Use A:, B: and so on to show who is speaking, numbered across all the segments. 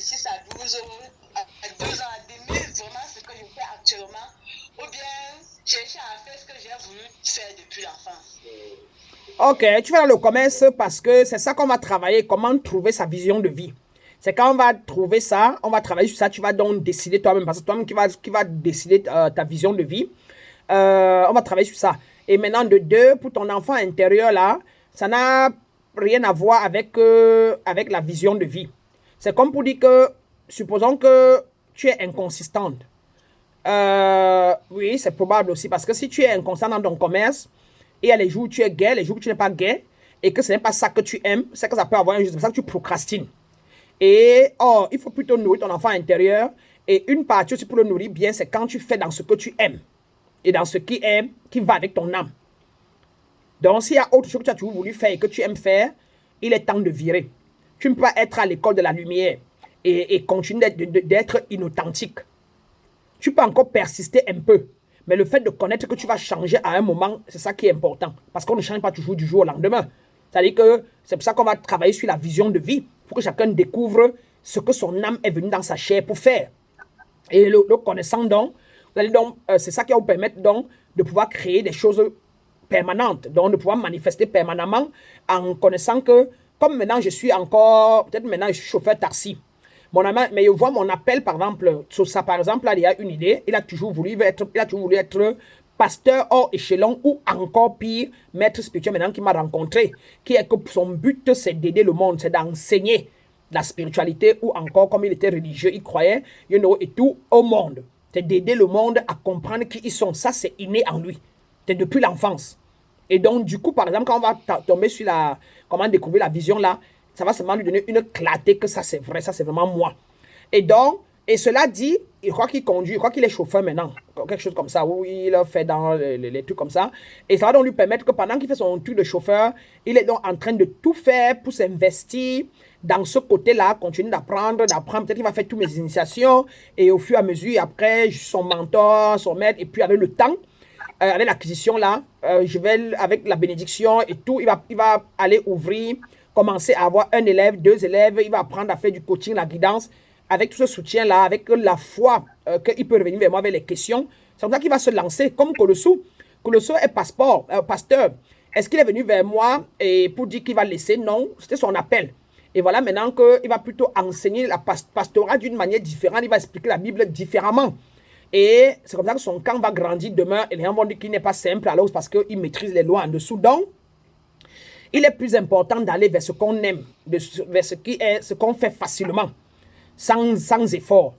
A: 6 à 12 à 12 ans, admire vraiment ce que je fais actuellement, ou bien chercher à faire ce que j'ai voulu faire depuis l'enfance.
B: Ok, tu vas dans le commerce parce que c'est ça qu'on va travailler, comment trouver sa vision de vie. C'est quand on va trouver ça, on va travailler sur ça, tu vas donc décider toi-même, parce que toi-même qui va décider ta vision de vie. On va travailler sur ça. Et maintenant, de deux, pour ton enfant intérieur, là, ça n'a rien à voir avec la vision de vie. C'est comme pour dire que, supposons que tu es inconsistante. Oui, c'est probable aussi, parce que si tu es inconstant dans ton commerce, il y a les jours où tu es gay, les jours où tu n'es pas gay, et que ce n'est pas ça que tu aimes, c'est que ça peut avoir un juste, c'est ça que tu procrastines. Et oh, il faut plutôt nourrir ton enfant intérieur. Et une partie aussi pour le nourrir bien, c'est quand tu fais dans ce que tu aimes. Et dans ce qui va avec ton âme. Donc, s'il y a autre chose que tu as toujours voulu faire et que tu aimes faire, il est temps de virer. Tu ne peux pas être à l'école de la lumière et continuer d'être inauthentique. Tu peux encore persister un peu. Mais le fait de connaître que tu vas changer à un moment, c'est ça qui est important. Parce qu'on ne change pas toujours du jour au lendemain. C'est-à-dire que c'est pour ça qu'on va travailler sur la vision de vie. Pour que chacun découvre ce que son âme est venue dans sa chair pour faire. Et le connaissant donc, c'est ça qui va vous permettre donc de pouvoir créer des choses permanentes, donc de pouvoir manifester permanemment en connaissant que, comme maintenant je suis encore, peut-être maintenant je suis chauffeur taxi, mais je vois mon appel par exemple, sur ça par exemple, là il y a une idée, il a toujours voulu être pasteur hors échelon ou encore pire, maître spirituel maintenant qui m'a rencontré, qui est que son but c'est d'aider le monde, c'est d'enseigner la spiritualité ou encore comme il était religieux, il croyait, et tout au monde. C'est d'aider le monde à comprendre qui ils sont. Ça, c'est inné en lui. C'est depuis l'enfance. Et donc, du coup, par exemple, quand on va tomber sur comment découvrir la vision là, ça va seulement lui donner une clarté que ça, c'est vrai, ça, c'est vraiment moi. Et donc, et cela dit, je crois qu'il conduit, je crois qu'il est chauffeur maintenant, quelque chose comme ça, où il fait dans les trucs comme ça. Et ça va donc lui permettre que pendant qu'il fait son truc de chauffeur, il est donc en train de tout faire pour s'investir dans ce côté-là, continuer d'apprendre. Peut-être qu'il va faire toutes mes initiations et au fur et à mesure, après, son mentor, son maître, et puis avec le temps, avec l'acquisition là, je vais, avec la bénédiction et tout, il va aller ouvrir, commencer à avoir un élève, deux élèves, il va apprendre à faire du coaching, la guidance, avec tout ce soutien-là, avec la foi qu'il peut revenir vers moi avec les questions. C'est comme ça qu'il va se lancer, comme Colosso. Colosso est pasteur. Est-ce qu'il est venu vers moi et pour dire qu'il va laisser? Non, c'était son appel. Et voilà maintenant qu'il va plutôt enseigner la pastorat d'une manière différente, il va expliquer la Bible différemment. Et c'est comme ça que son camp va grandir demain. Et les gens vont dire qu'il n'est pas simple alors parce qu'il maîtrise les lois en dessous. Donc, il est plus important d'aller vers ce qu'on aime, vers ce qu'on fait facilement, sans effort,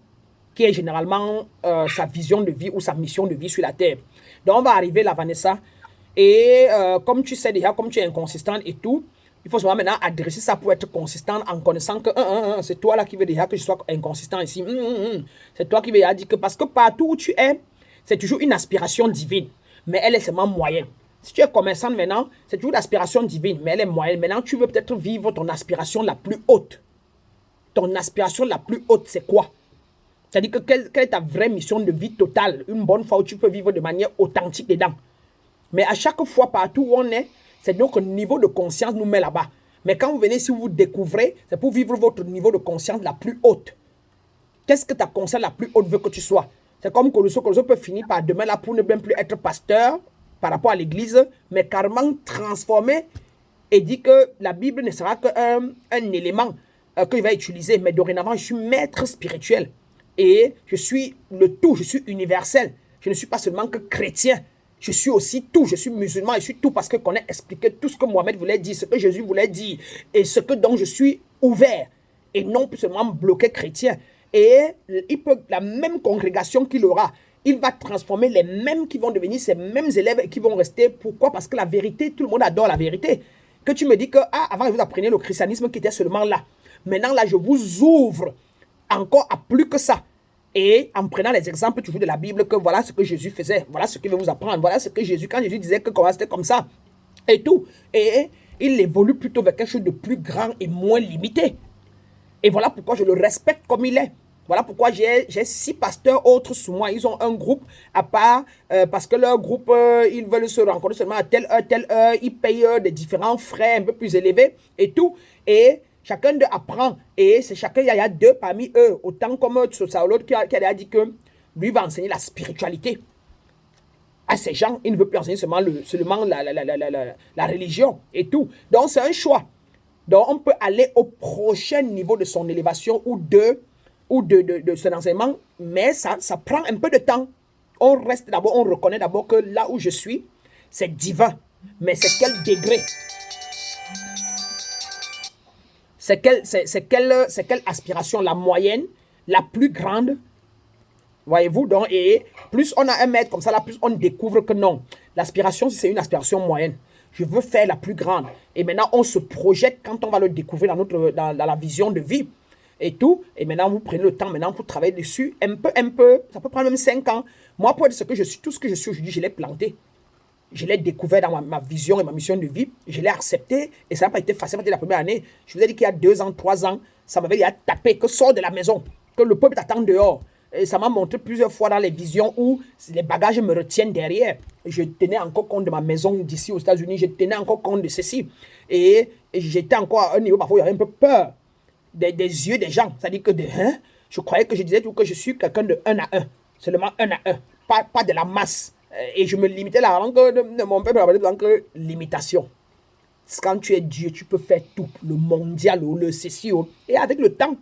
B: qui est généralement sa vision de vie ou sa mission de vie sur la terre. Donc, on va arriver là, Vanessa. Et comme tu sais déjà, comme tu es inconsistante et tout, il faut seulement maintenant adresser ça pour être consistant en connaissant que c'est toi là qui veux déjà que je sois inconsistant ici. C'est toi qui veux déjà dire que parce que partout où tu es, c'est toujours une aspiration divine, mais elle est seulement moyenne. Si tu es commerçante maintenant, c'est toujours l'aspiration divine, mais elle est moyenne. Maintenant, tu veux peut-être vivre ton aspiration la plus haute. Ton aspiration la plus haute, c'est quoi? C'est-à-dire que quelle est ta vraie mission de vie totale? Une bonne fois où tu peux vivre de manière authentique dedans. Mais à chaque fois, partout où on est, c'est notre niveau de conscience nous met là-bas. Mais quand vous venez, si vous découvrez, c'est pour vivre votre niveau de conscience la plus haute. Qu'est-ce que ta conscience la plus haute veut que tu sois? C'est comme Colosso peut finir par demain là pour ne même plus être pasteur par rapport à l'église, mais carrément transformer et dit que la Bible ne sera qu'un élément qu'il va utiliser. Mais dorénavant, je suis maître spirituel. Et je suis le tout, je suis universel. Je ne suis pas seulement que chrétien. Je suis aussi tout, je suis musulman, je suis tout parce que qu'on a expliqué tout ce que Mohamed voulait dire, ce que Jésus voulait dire et ce que donc je suis ouvert et non plus seulement bloqué chrétien. Et la même congrégation qu'il aura, il va transformer les mêmes qui vont devenir ces mêmes élèves et qui vont rester. Pourquoi? Parce que la vérité, tout le monde adore la vérité. Que tu me dis que avant vous appreniez le christianisme qui était seulement là. Maintenant là, je vous ouvre encore à plus que ça. Et en prenant les exemples toujours de la Bible, que voilà ce que Jésus faisait, voilà ce qu'il veut vous apprendre, voilà ce que Jésus, quand Jésus disait que c'était comme ça, et tout. Et il évolue plutôt vers quelque chose de plus grand et moins limité. Et voilà pourquoi je le respecte comme il est. Voilà pourquoi j'ai 6 pasteurs autres sous moi. Ils ont un groupe à part parce que leur groupe, ils veulent se rencontrer seulement à telle heure. Ils payent des différents frais un peu plus élevés et tout. Et Chacun d'eux apprend. Et c'est chacun, il y a deux parmi eux. Autant comme l'autre qui a dit que lui va enseigner la spiritualité à ces gens. Il ne veut plus enseigner seulement, la religion et tout. Donc, c'est un choix. Donc, on peut aller au prochain niveau de son élévation ou de son enseignement, mais ça prend un peu de temps. On reste d'abord, on reconnaît d'abord que là où je suis, c'est divin. Mais c'est quel degré? C'est quelle aspiration? La moyenne, la plus grande? Voyez-vous, donc, et plus on a un maître comme ça, là, plus on découvre que non. L'aspiration, c'est une aspiration moyenne. Je veux faire la plus grande. Et maintenant, on se projette quand on va le découvrir dans la vision de vie et tout. Et maintenant, vous prenez le temps maintenant pour travailler dessus. Un peu. Ça peut prendre même 5 ans. Moi, pour être ce que je suis, tout ce que je suis aujourd'hui, je l'ai planté. Je l'ai découvert dans ma vision et ma mission de vie. Je l'ai accepté et ça n'a pas été facile. La première année, je vous ai dit qu'il y a 2 ans, 3 ans, ça m'avait dit à taper, que sors de la maison, que le peuple t'attend dehors. Et ça m'a montré plusieurs fois dans les visions où les bagages me retiennent derrière. Je tenais encore compte de ma maison d'ici aux États-Unis. Je tenais encore compte de ceci. Et j'étais encore à un niveau parfois où il y avait un peu peur des yeux des gens. C'est-à-dire que je croyais que je disais tout que je suis quelqu'un de 1 à 1. Seulement 1 à 1. Pas de la masse. Et je me limitais la langue de mon peuple, la langue limitation. Quand tu es Dieu, tu peux faire tout. Le mondial, le ceci. Et avec le temps,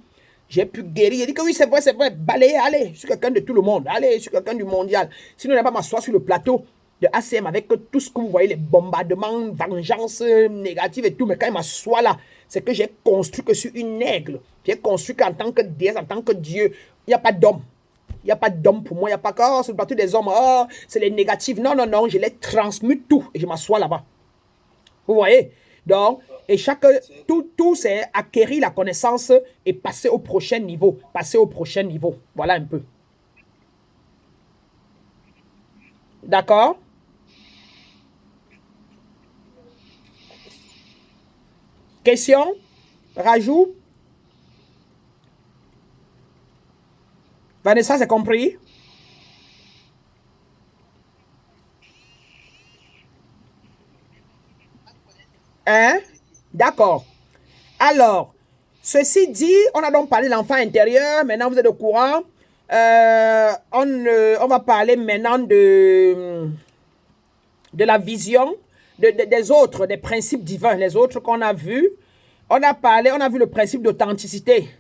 B: j'ai pu guérir. J'ai dit que oui, c'est vrai. Balayer, allez, je suis quelqu'un de tout le monde. Allez, je suis quelqu'un du mondial. Sinon, je n'ai pas m'asseoir sur le plateau de ACM avec tout ce que vous voyez, les bombardements, vengeance négative et tout. Mais quand il m'assoit là, c'est que j'ai construit que sur une aigle. J'ai construit qu'en tant que déesse, en tant que Dieu, il n'y a pas d'homme. Il n'y a pas d'homme pour moi. Il n'y a pas que sur le plateau des hommes. Oh, c'est les négatifs. Non. Je les transmute tout. Et je m'assois là-bas. Vous voyez? Donc, et tout c'est acquérir la connaissance et passer au prochain niveau. Voilà un peu. D'accord? Question? Rajout? Vanessa, c'est compris? Hein? D'accord. Alors, ceci dit, on a donc parlé de l'enfant intérieur. Maintenant, vous êtes au courant. On va parler maintenant de la vision des autres, des principes divins, les autres qu'on a vus. On a vu le principe d'authenticité.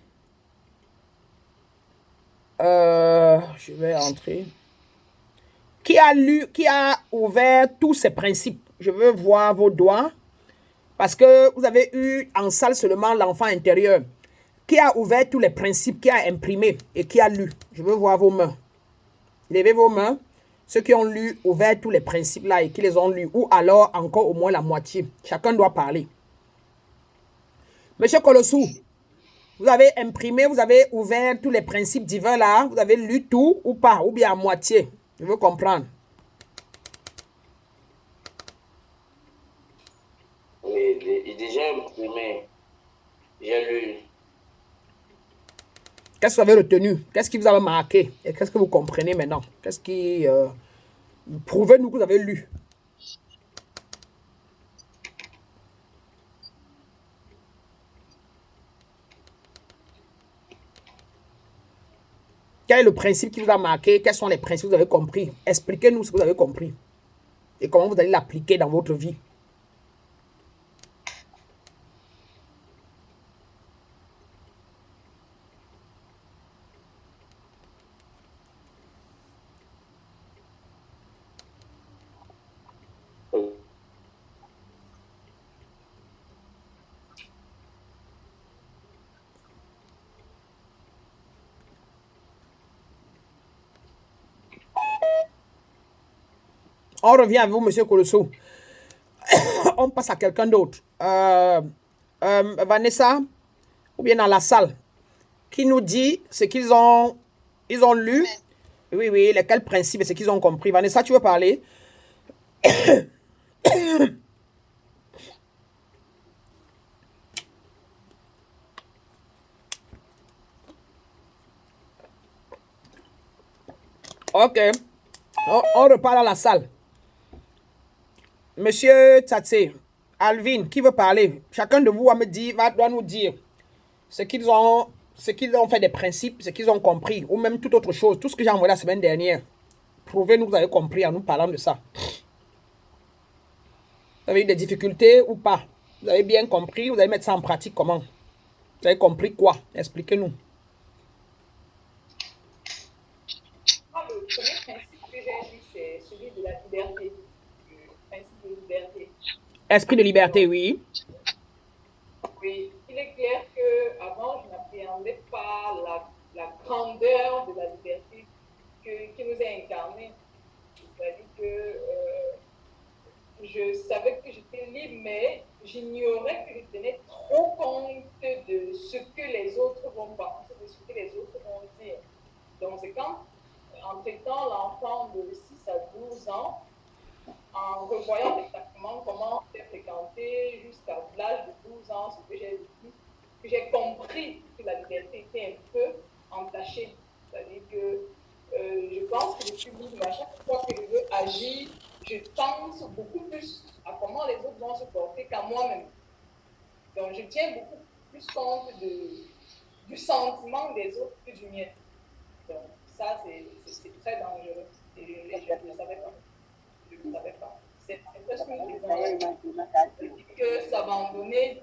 B: Je vais entrer. Qui a ouvert tous ces principes? Je veux voir vos doigts. Parce que vous avez eu en salle seulement l'enfant intérieur. Qui a ouvert tous les principes, qui a imprimé et qui a lu? Je veux voir vos mains. Levez vos mains. Ceux qui ont lu, ouvert tous les principes là et qui les ont lus. Ou alors encore au moins la moitié. Chacun doit parler. Monsieur Colossou, vous avez imprimé, vous avez ouvert tous les principes divins là. Vous avez lu tout ou pas, ou bien à moitié. Je veux comprendre.
C: Oui, déjà imprimé. J'ai lu.
B: Qu'est-ce que vous avez retenu? Qu'est-ce qui vous a marqué? Et qu'est-ce que vous comprenez maintenant? Qu'est-ce qui... prouvez-nous que vous avez lu. Quel est le principe qui vous a marqué? Quels sont les principes que vous avez compris? Expliquez-nous ce que vous avez compris. Et comment vous allez l'appliquer dans votre vie. On revient à vous, monsieur Colosso. On passe à quelqu'un d'autre. Vanessa, ou bien dans la salle, qui nous dit ce qu'ils ont lu. Oui, lesquels principes et ce qu'ils ont compris. Vanessa, tu veux parler? Ok. On repart dans la salle. Monsieur Tsatse, Alvin, qui veut parler? Chacun de vous doit nous dire ce qu'ils ont fait des principes, ce qu'ils ont compris, ou même toute autre chose, tout ce que j'ai envoyé la semaine dernière. Prouvez-nous que vous avez compris en nous parlant de ça. Vous avez eu des difficultés ou pas? Vous avez bien compris? Vous allez mettre ça en pratique comment? Vous avez compris quoi? Expliquez-nous.
D: Moi, le premier principe que j'ai vu, c'est celui de la liberté. Le principe de liberté.
B: Esprit de liberté, oui.
D: Oui, il est clair qu'avant, je n'appréhendais pas la grandeur de la liberté qui nous est incarnée. C'est-à-dire que je savais que j'étais libre, mais j'ignorais que je tenais trop compte de ce que les autres vont penser, de ce que les autres vont dire. Donc, c'est quand, en traitant l'enfant de 6 à 12 ans, en revoyant exactement comment j'ai fréquenté jusqu'à l'âge de 12 ans, ce que j'ai vécu, que j'ai compris que la liberté était un peu entachée. C'est-à-dire que je pense que je suis libre, à chaque fois que je veux agir, je pense beaucoup plus à comment les autres vont se porter qu'à moi-même. Donc, je tiens beaucoup plus compte du sentiment des autres que du mien. Donc, ça, c'est très dangereux. Et je ne le savais pas. Je ne le savais pas. C'est presque une raison que s'abandonner.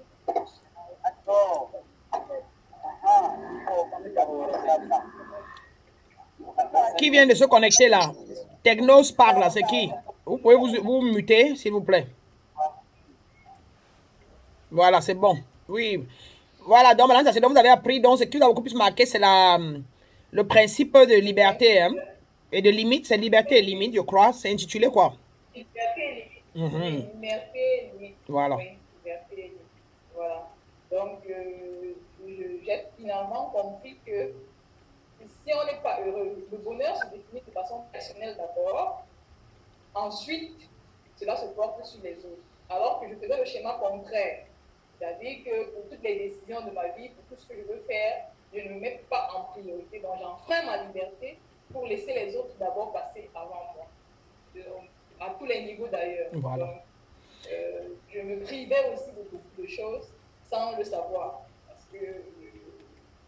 B: Qui vient de se connecter là? Technos parle là, c'est qui? Vous pouvez vous muter, s'il vous plaît. Voilà, c'est bon. Oui. Voilà, donc maintenant, c'est donc vous avez appris. Donc, ce qui vous a beaucoup plus marqué, c'est le principe de liberté hein, et de limite. C'est liberté et limite, je crois. C'est intitulé quoi?
D: Liberté et limite. Liberté et limite.
B: Voilà.
D: Oui, liberté et limite. Voilà. Donc, j'ai finalement compris que si on n'est pas heureux, le bonheur se définit de façon personnelle d'abord. Ensuite, cela se porte sur les autres. Alors que je faisais le schéma contraire. C'est-à-dire que pour toutes les décisions de ma vie, pour tout ce que je veux faire, je ne me mets pas en priorité. Donc, j'enfreins ma liberté pour laisser les autres d'abord passer avant moi. À tous les niveaux d'ailleurs.
B: Voilà.
D: Donc, je me privais aussi de beaucoup de choses sans le savoir. Parce que,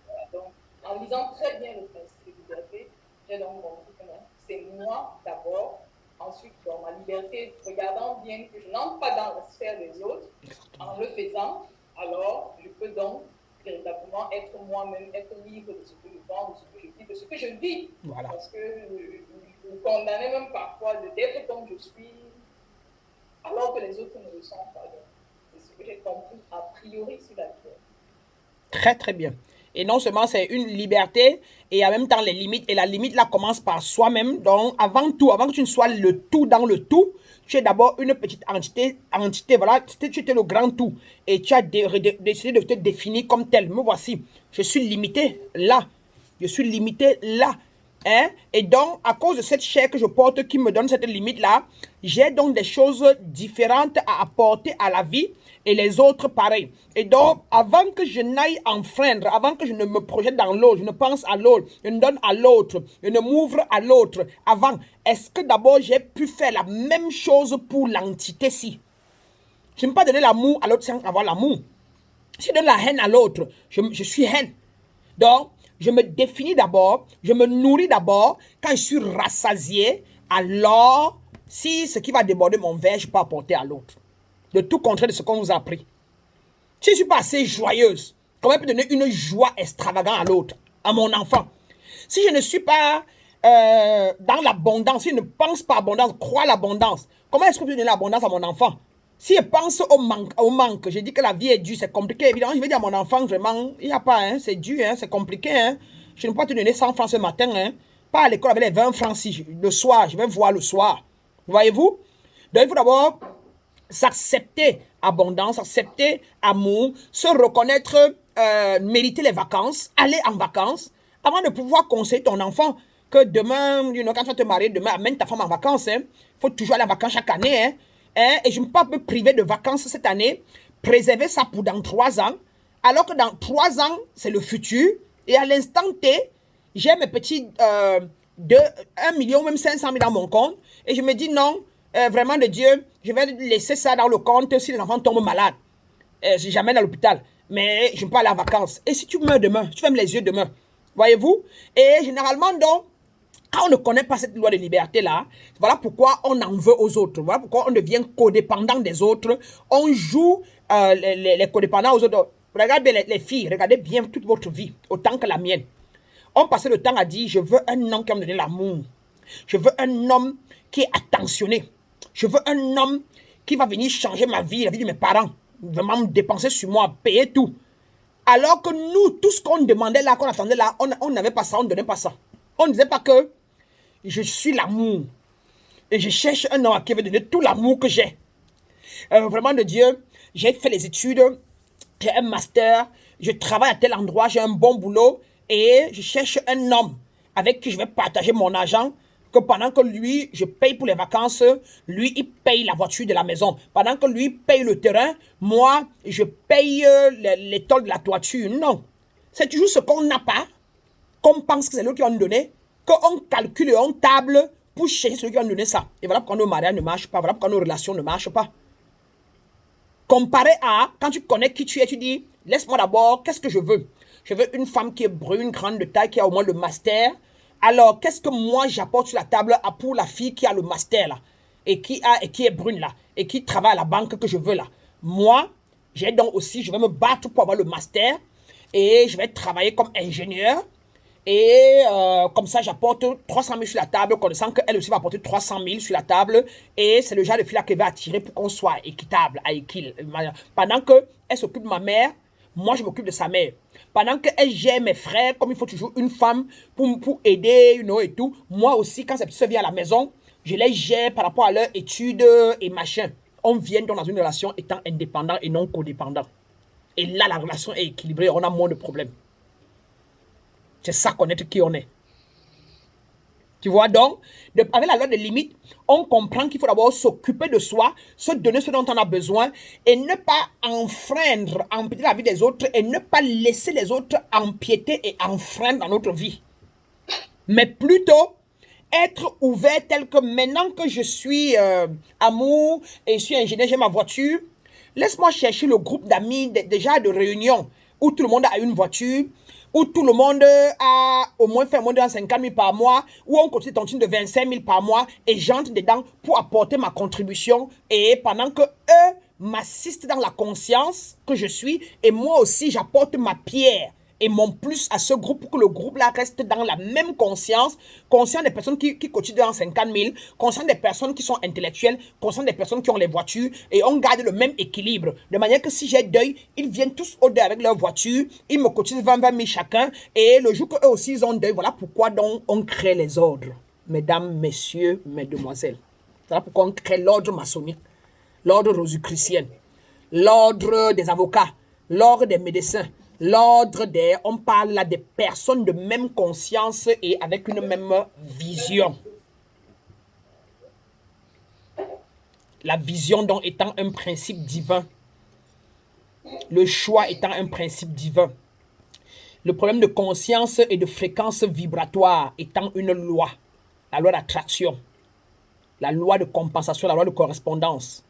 D: voilà, donc, en lisant très bien le principe de liberté, j'ai donc compris que c'est moi d'abord. Ensuite, dans ma liberté, regardant bien que je n'entre pas dans la sphère des autres, en le faisant, alors je peux donc véritablement être moi-même, être libre de ce que je pense, de ce que je dis, de ce que je vis.
B: Voilà.
D: Parce que je me condamnais même parfois d'être comme je suis, alors que les autres ne le sont pas. C'est ce que j'ai compris a priori sur la terre.
B: Très, très bien. Et non seulement c'est une liberté, et en même temps les limites. Et la limite là commence par soi-même. Donc avant tout, avant que tu ne sois le tout dans le tout, tu es d'abord une petite entité, voilà, tu étais le grand tout. Et tu as décidé de te définir comme tel. Me voici, je suis limité là. Je suis limité là. Hein? Et donc, à cause de cette chair que je porte qui me donne cette limite-là, j'ai donc des choses différentes à apporter à la vie et les autres pareil. Et donc, avant que je n'aille enfreindre, avant que je ne me projette dans l'autre, je ne pense à l'autre, je ne donne à l'autre, je ne m'ouvre à l'autre, avant, est-ce que d'abord j'ai pu faire la même chose pour l'entité-ci? Je ne peux pas donner l'amour à l'autre sans avoir l'amour. Si je donne la haine à l'autre, je suis haine. Donc, je me définis d'abord, je me nourris d'abord. Quand je suis rassasié, alors, si ce qui va déborder mon verre, je peux apporter à l'autre. De tout contraire de ce qu'on vous a appris. Si je ne suis pas assez joyeuse, comment je peux donner une joie extravagante à l'autre, à mon enfant? Si je ne suis pas dans l'abondance, si je ne pense pas à l'abondance, crois à l'abondance, comment est-ce que je peux donner l'abondance à mon enfant? Si je pense au manque, je dis que la vie est dure, c'est compliqué. Évidemment, je vais dire à mon enfant, vraiment, il n'y a pas, hein, c'est dur, hein, c'est compliqué. Hein. Je ne peux pas te donner 100 francs ce matin. Hein. Pas à l'école avec les 20 francs si le soir, je vais voir le soir. Voyez-vous? Donc, il faut d'abord s'accepter abondance, accepter amour, se reconnaître, mériter les vacances, aller en vacances, avant de pouvoir conseiller ton enfant que demain, quand tu vas te marier, demain, amène ta femme en vacances. Il faut toujours aller en vacances chaque année. Hein. Et je ne peux pas me priver de vacances cette année, préserver ça pour dans 3 ans, alors que dans 3 ans, c'est le futur. Et à l'instant T, j'ai mes petits 1 million, même 500 000 dans mon compte. Et je me dis non, vraiment de Dieu, je vais laisser ça dans le compte si les enfants tombent malades. Si j'amène à l'hôpital. mais je ne peux pas aller en vacances. Et si tu meurs demain, tu fermes les yeux demain, voyez-vous? Et généralement, donc, quand on ne connaît pas cette loi de liberté-là, voilà pourquoi on en veut aux autres. Voilà pourquoi on devient codépendant des autres. On joue les codépendants aux autres. Regardez les filles, regardez bien toute votre vie, autant que la mienne. On passait le temps à dire, je veux un homme qui va me donner l'amour. Je veux un homme qui est attentionné. Je veux un homme qui va venir changer ma vie, la vie de mes parents. Vraiment me dépenser sur moi, payer tout. Alors que nous, tout ce qu'on demandait là, qu'on attendait là, on n'avait pas ça, on ne donnait pas ça. On ne disait pas que je suis l'amour. Et je cherche un homme qui veut donner tout l'amour que j'ai. Vraiment de Dieu, j'ai fait les études, j'ai un master, je travaille à tel endroit, j'ai un bon boulot et je cherche un homme avec qui je vais partager mon argent, que pendant que lui, je paye pour les vacances, lui, il paye la voiture de la maison. Pendant que lui paye le terrain, moi, je paye les tôles de la toiture. Non. C'est toujours ce qu'on n'a pas, qu'on pense que c'est l'autre qui va nous donner, qu'on calcule et on table pour chercher celui qui va nous donner ça. Et voilà pourquoi nos mariages ne marchent pas, voilà pourquoi nos relations ne marchent pas. Comparé à, quand tu connais qui tu es, tu dis, laisse-moi d'abord, qu'est-ce que je veux? Je veux une femme qui est brune, grande de taille, qui a au moins le master. Alors, qu'est-ce que moi j'apporte sur la table pour la fille qui a le master là, et qui est brune là, et qui travaille à la banque que je veux là? Moi, j'ai donc aussi, je vais me battre pour avoir le master, et je vais travailler comme ingénieur, et comme ça, j'apporte 300 000 sur la table, connaissant qu'elle aussi va apporter 300 000 sur la table, et c'est le genre de fille là qu'elle va attirer pour qu'on soit équitable, à équil. Pendant qu'elle s'occupe de ma mère, moi je m'occupe de sa mère. Pendant qu'elle gère mes frères, comme il faut toujours une femme pour aider, et tout, moi aussi, quand ces petites soeurs viennent à la maison, je les gère par rapport à leurs études et machin. On vient donc dans une relation étant indépendant et non codépendant. Et là, la relation est équilibrée, on a moins de problèmes. C'est ça, connaître qui on est. Tu vois donc, avec la loi des limites, on comprend qu'il faut d'abord s'occuper de soi, se donner ce dont on a besoin et ne pas enfreindre, empiéter la vie des autres et ne pas laisser les autres empiéter et enfreindre dans notre vie. Mais plutôt être ouvert tel que maintenant que je suis amour et je suis ingénieur, j'ai ma voiture, laisse-moi chercher le groupe d'amis déjà de réunion où tout le monde a une voiture, où tout le monde a au moins fait moins de 50 000 par mois, où on continue tontine de 25 000 par mois et j'entre dedans pour apporter ma contribution et pendant que eux m'assistent dans la conscience que je suis et moi aussi j'apporte ma pierre et mon plus à ce groupe pour que le groupe là reste dans la même conscience, conscient des personnes qui cotisent dans 50 000, conscient des personnes qui sont intellectuelles, conscient des personnes qui ont les voitures et on garde le même équilibre. De manière que si j'ai deuil, ils viennent tous au deuil avec leur voiture, ils me cotisent 20 000 chacun et le jour qu'eux aussi ils ont deuil, voilà pourquoi donc on crée les ordres. Mesdames, messieurs, mesdemoiselles. Voilà pourquoi on crée l'ordre maçonnique, l'ordre rosicrucien, l'ordre des avocats, l'ordre des médecins, l'ordre des... On parle là des personnes de même conscience et avec une même vision. La vision donc étant un principe divin. Le choix étant un principe divin. Le problème de conscience et de fréquence vibratoire étant une loi. La loi d'attraction. La loi de compensation, la loi de correspondance.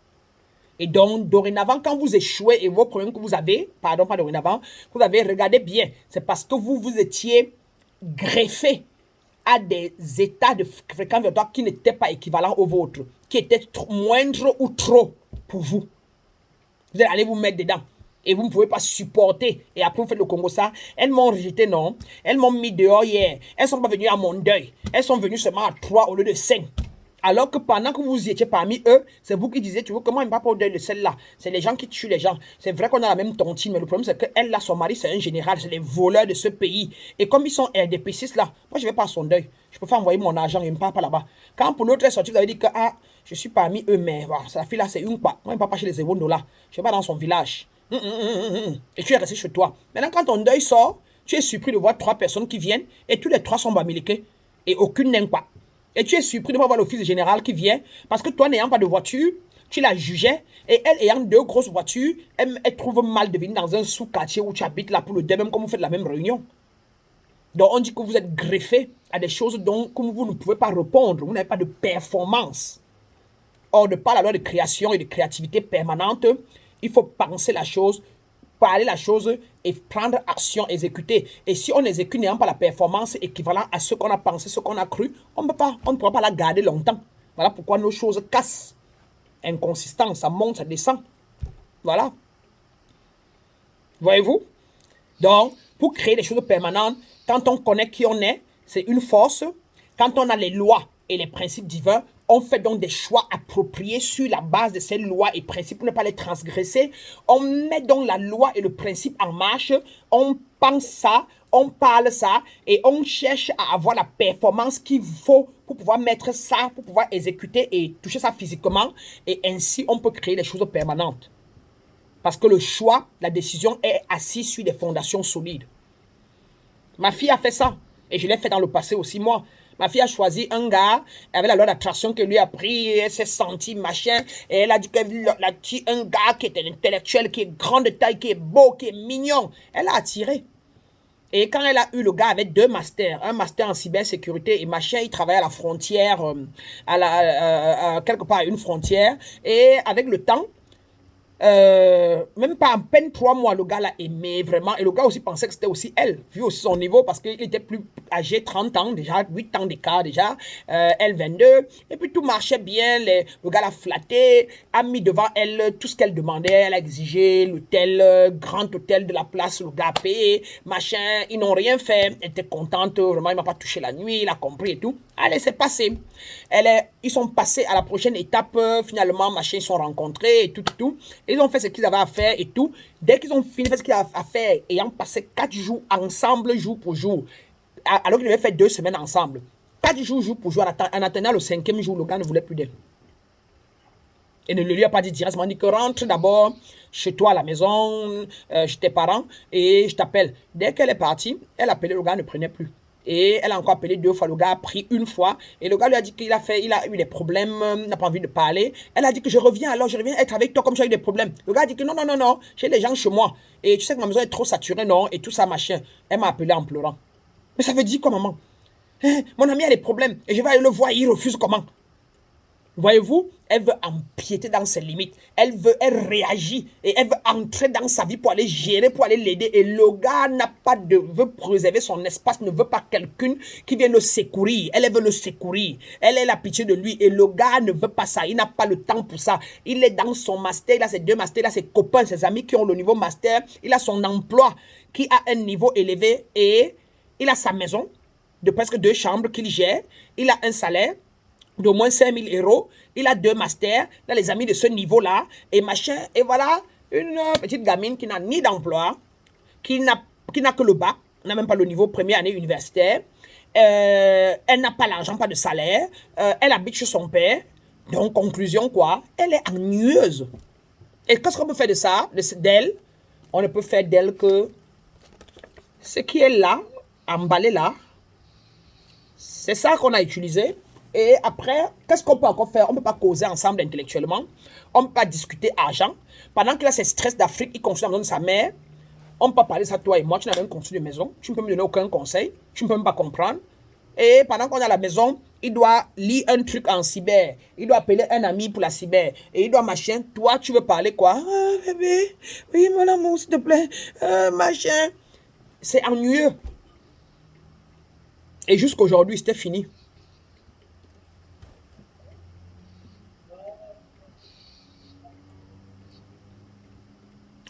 B: Et donc, dorénavant, quand vous échouez et vos problèmes que vous avez, pardon, pas dorénavant, vous avez regardé bien, c'est parce que vous étiez greffé à des états de fréquence vibratoire qui n'étaient pas équivalents aux vôtres, qui étaient moindres ou trop pour vous. Vous allez vous mettre dedans. Et vous ne pouvez pas supporter. Et après, vous faites le Congo ça. Elles m'ont rejeté, non. Elles m'ont mis dehors hier. Elles ne sont pas venues à mon deuil. Elles sont venues seulement à 3 au lieu de 5. Alors que pendant que vous étiez parmi eux, c'est vous qui disiez, tu vois, comment il ne va pas au deuil de celle-là? C'est les gens qui tuent les gens. C'est vrai qu'on a la même tontine, mais le problème, c'est qu'elle, là, son mari, c'est un général, c'est les voleurs de ce pays. Et comme ils sont RDPCistes, là, moi, je ne vais pas à son deuil. Je peux faire envoyer mon argent, il ne me parle pas là-bas. Quand pour l'autre est sorti, vous avez dit que, ah, je suis parmi eux, mais voilà, sa fille-là, c'est une quoi. Moi, il ne parle pas chez les Evondo, là. Je ne vais pas dans son village. Et tu es resté chez toi. Maintenant, quand ton deuil sort, tu es surpris de voir 3 personnes qui viennent, et tous les 3 sont bamiliqués. Et aucune n'aime pas. Et tu es surpris de voir l'office général qui vient, parce que toi, n'ayant pas de voiture, tu la jugeais, et elle ayant 2 grosses voitures, elle trouve mal de venir dans un sous-quartier où tu habites là pour le dé, même comme vous faites la même réunion. Donc on dit que vous êtes greffé à des choses dont comme vous ne pouvez pas répondre, vous n'avez pas de performance. Or, de par la loi de création et de créativité permanente, il faut penser la chose parler la chose et prendre action, exécuter. Et si on exécute n'ayant pas la performance équivalente à ce qu'on a pensé, ce qu'on a cru, on ne pourra pas la garder longtemps. Voilà pourquoi nos choses cassent. Inconsistance, ça monte, ça descend. Voilà. Voyez-vous? Donc, pour créer des choses permanentes, quand on connaît qui on est, c'est une force. Quand on a les lois et les principes divins, on fait donc des choix appropriés sur la base de ces lois et principes pour ne pas les transgresser. On met donc la loi et le principe en marche. On pense ça, on parle ça et on cherche à avoir la performance qu'il faut pour pouvoir mettre ça, pour pouvoir exécuter et toucher ça physiquement. Et ainsi, on peut créer des choses permanentes. Parce que le choix, la décision est assise sur des fondations solides. Ma fille a fait ça. Et je l'ai fait dans le passé aussi, moi. Ma fille a choisi un gars avec la loi d'attraction que lui a pris, elle s'est sentie machin, et elle a dit qu'elle a dit un gars qui est un intellectuel, qui est grand de taille, qui est beau, qui est mignon. Elle a attiré. Et quand elle a eu le gars avec 2 masters, un master en cybersécurité et machin, il travaille à la frontière, quelque part à une frontière, et avec le temps, même pas en peine 3 mois, le gars l'a aimé vraiment. Et le gars aussi pensait que c'était aussi elle, vu aussi son niveau, parce qu'il était plus âgé, 30 ans déjà, 8 ans d'écart déjà, elle 22. Et puis tout marchait bien, le gars l'a flatté, a mis devant elle tout ce qu'elle demandait. Elle a exigé l'hôtel, grand hôtel de la place, le gars a payé, machin. Ils n'ont rien fait, elle était contente, vraiment, il m'a pas touché la nuit, il a compris et tout. Allez, c'est passé. Ils sont passés à la prochaine étape, finalement, machin, ils sont rencontrés et tout. Ils ont fait ce qu'ils avaient à faire et tout. Dès qu'ils ont fini de faire ce qu'ils avaient à faire, ayant passé 4 jours ensemble, jour pour jour, alors qu'ils avaient fait 2 semaines ensemble, 4 jours, jour pour jour, en attendant le 5e jour, le gars ne voulait plus d'elle. Et ne lui a pas dit directement, il dit que rentre d'abord chez toi à la maison, chez tes parents, et je t'appelle. Dès qu'elle est partie, elle appelait, le gars ne prenait plus. Et elle a encore appelé 2 fois, le gars a pris 1 fois. Et le gars lui a dit qu'il a eu des problèmes, n'a pas envie de parler. Elle a dit que je reviens être avec toi comme j'ai eu des problèmes. Le gars a dit que non, j'ai des gens chez moi. Et tu sais que ma maison est trop saturée, non? Et tout ça, machin. Elle m'a appelé en pleurant. Mais ça veut dire quoi, maman? Mon ami a des problèmes. Et je vais aller le voir, il refuse comment? Voyez-vous, elle veut empiéter dans ses limites. Elle réagit et elle veut entrer dans sa vie pour aller gérer, pour aller l'aider. Et le gars veut préserver son espace, ne veut pas quelqu'un qui vienne le secourir. Elle veut le secourir. Elle a la pitié de lui et le gars ne veut pas ça. Il n'a pas le temps pour ça. Il est dans son master, il a ses 2 masters, il a ses copains, ses amis qui ont le niveau master. Il a son emploi qui a un niveau élevé et il a sa maison de presque 2 chambres qu'il gère. Il a un salaire d'au moins 5 000 €. Il a 2 masters. Il a les amis de ce niveau-là. Et machin. Et voilà, une petite gamine qui n'a ni d'emploi, qui n'a que le bac, n'a même pas le niveau première année universitaire. Elle n'a pas l'argent, pas de salaire. Elle habite chez son père. Donc, conclusion quoi? Elle est ennuyeuse. Et qu'est-ce qu'on peut faire de ça, d'elle? On ne peut faire d'elle que ce qui est là, emballé là. C'est ça qu'on a utilisé. Et après, qu'est-ce qu'on peut encore faire? On ne peut pas causer ensemble intellectuellement. On ne peut pas discuter argent. Pendant qu'il a ses stress d'Afrique, il construit la maison de sa mère. On ne peut pas parler de ça, toi et moi. Tu n'as même construit de maison. Tu ne peux me donner aucun conseil. Tu ne peux même pas comprendre. Et pendant qu'on est à la maison, il doit lire un truc en cyber. Il doit appeler un ami pour la cyber. Et il doit machin. Toi, tu veux parler quoi? Ah, bébé. Oui, mon amour, s'il te plaît. Machin. C'est ennuyeux. Et jusqu'aujourd'hui, c'était fini.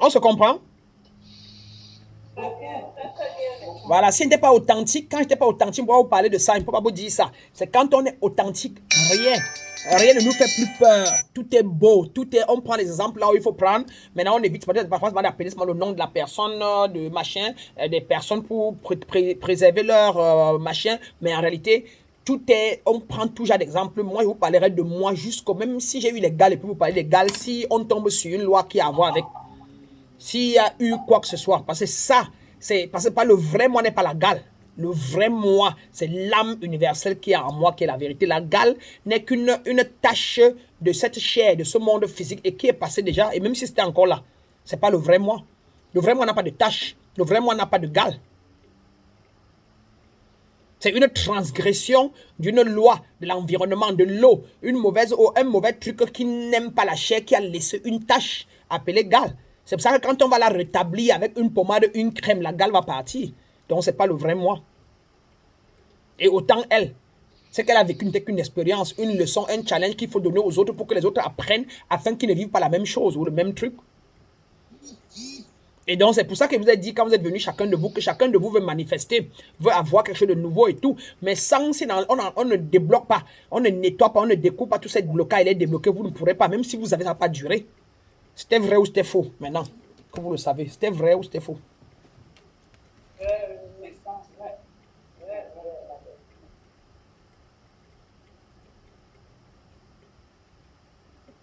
B: On se comprend? Voilà, si on n'était pas authentique, quand je n'étais pas authentique, on va vous parler de ça, il ne faut pas vous dire ça. C'est quand on est authentique, rien ne nous fait plus peur. Tout est beau, on prend les exemples là où il faut prendre. Maintenant, on évite, parfois, on va appeler le nom de la personne, de machin, des personnes pour préserver leur machin. Mais en réalité, on prend toujours d'exemple. Moi, je vous parlerai de moi même si j'ai eu les gars, et puis vous parler des gars, si on tombe sur une loi qui a à voir avec, s'il y a eu quoi que ce soit, parce que ça, parce que le vrai moi n'est pas la gale. Le vrai moi, c'est l'âme universelle qui est en moi, qui est la vérité. La gale n'est qu'une tâche de cette chair, de ce monde physique, et qui est passé déjà, et même si c'était encore là, c'est pas le vrai moi. Le vrai moi n'a pas de tâche. Le vrai moi n'a pas de gale. C'est une transgression d'une loi, de l'environnement, de l'eau, un mauvais truc qui n'aime pas la chair, qui a laissé une tâche appelée gale. C'est pour ça que quand on va la rétablir avec une pommade, une crème, la gale va partir. Donc, ce n'est pas le vrai moi. Et autant elle, c'est qu'elle a vécu une expérience, une leçon, un challenge qu'il faut donner aux autres pour que les autres apprennent afin qu'ils ne vivent pas la même chose ou le même truc. Et donc, c'est pour ça que je vous ai dit, quand vous êtes venus, chacun de vous, que chacun de vous veut manifester, veut avoir quelque chose de nouveau et tout. Mais sans, on ne débloque pas, on ne nettoie pas, on ne découpe pas tout cette blocage, il est débloqué, vous ne pourrez pas, même si vous avez, ça va pas durer. C'était vrai ou c'était faux, maintenant, que vous le savez. C'était vrai ou c'était faux.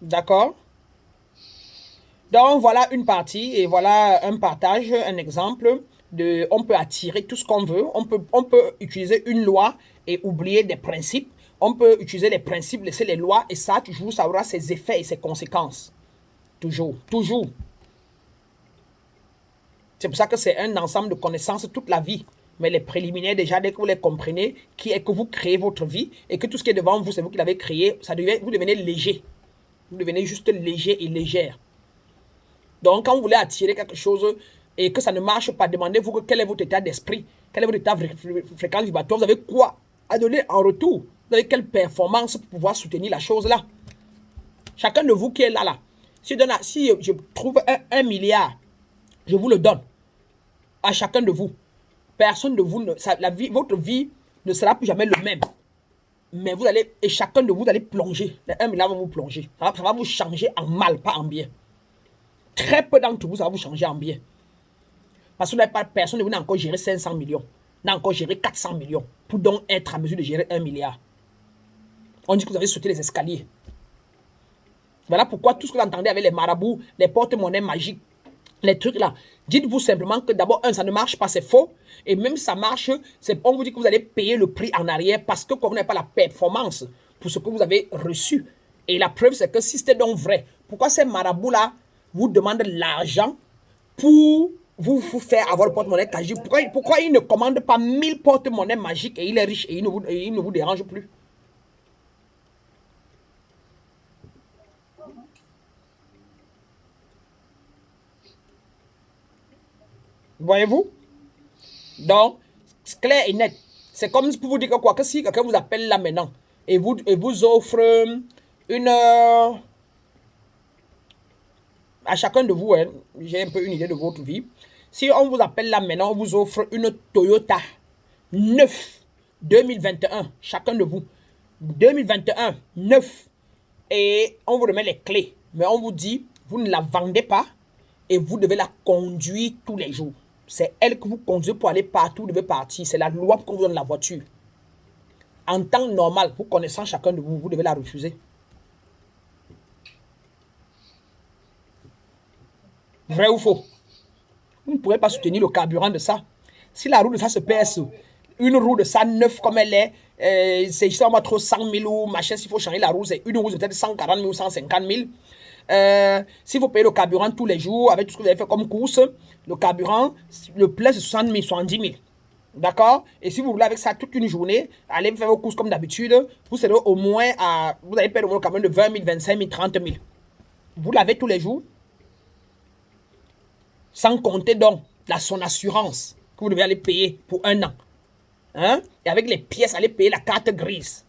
B: D'accord? Donc, voilà une partie et voilà un partage, un exemple de, on peut attirer tout ce qu'on veut. On peut utiliser une loi et oublier des principes. On peut utiliser les principes, laisser les lois et ça, toujours, ça aura ses effets et ses conséquences. Toujours, toujours. C'est pour ça que c'est un ensemble de connaissances toute la vie. Mais les préliminaires, déjà, dès que vous les comprenez, qui est que vous créez votre vie et que tout ce qui est devant vous, c'est vous qui l'avez créé, vous devenez léger. Vous devenez juste léger et légère. Donc, quand vous voulez attirer quelque chose et que ça ne marche pas, demandez-vous quel est votre état d'esprit, quel est votre état fréquence vibratoire, vous avez quoi à donner en retour, vous avez quelle performance pour pouvoir soutenir la chose là. Chacun de vous qui est là, si je trouve 1 milliard, je vous le donne à chacun de vous. Personne de vous, votre vie ne sera plus jamais le même. Mais vous allez, et chacun de vous allez plonger. Les 1 milliard va vous plonger. Ça va vous changer en mal, pas en bien. Très peu d'entre vous, ça va vous changer en bien. Parce que vous n'avez pas personne de vous n'a encore géré 500 millions. N'a encore géré 400 millions. Pour donc être à mesure de gérer 1 milliard. On dit que vous avez sauté les escaliers. Voilà pourquoi tout ce que vous entendez avec les marabouts, les porte-monnaies magiques, les trucs là, dites-vous simplement que d'abord, ça ne marche pas, c'est faux. Et même si ça marche, on vous dit que vous allez payer le prix en arrière parce que comme vous n'avez pas la performance pour ce que vous avez reçu. Et la preuve, c'est que si c'était donc vrai, pourquoi ces marabouts-là vous demandent l'argent pour vous faire avoir le porte-monnaie magique? Pourquoi ils ne commandent pas 1000 porte-monnaies magiques et il est riche et il ne vous dérange plus? Voyez-vous? Donc, c'est clair et net. C'est comme pour vous dire que quoi, que si quelqu'un vous appelle là maintenant et vous offre une... à chacun de vous, hein, j'ai un peu une idée de votre vie. Si on vous appelle là maintenant, on vous offre une Toyota 9 2021, chacun de vous. 2021, 9. Et on vous remet les clés. Mais on vous dit, vous ne la vendez pas et vous devez la conduire tous les jours. C'est elle que vous conduisez pour aller partout, vous devez partir. C'est la loi qu'on vous donne la voiture. En temps normal, vous connaissant chacun de vous, vous devez la refuser. Vrai ou faux? Vous ne pourrez pas soutenir le carburant de ça. Si la roue de ça se pèse, une roue de ça neuve comme elle est, c'est juste on trop 100 000 ou machin, s'il faut changer la roue, c'est une roue peut-être 140 000 ou 150 000. Si vous payez le carburant tous les jours, avec tout ce que vous avez fait comme course, le carburant, le plein c'est 60 000, 70 000. D'accord? Et si vous voulez avec ça toute une journée, allez faire vos courses comme d'habitude, vous serez au moins à, vous allez payer au moins le carburant de 20 000, 25 000, 30 000. Vous l'avez tous les jours. Sans compter donc son assurance que vous devez aller payer pour 1 an. Hein? Et avec les pièces, allez payer la carte grise.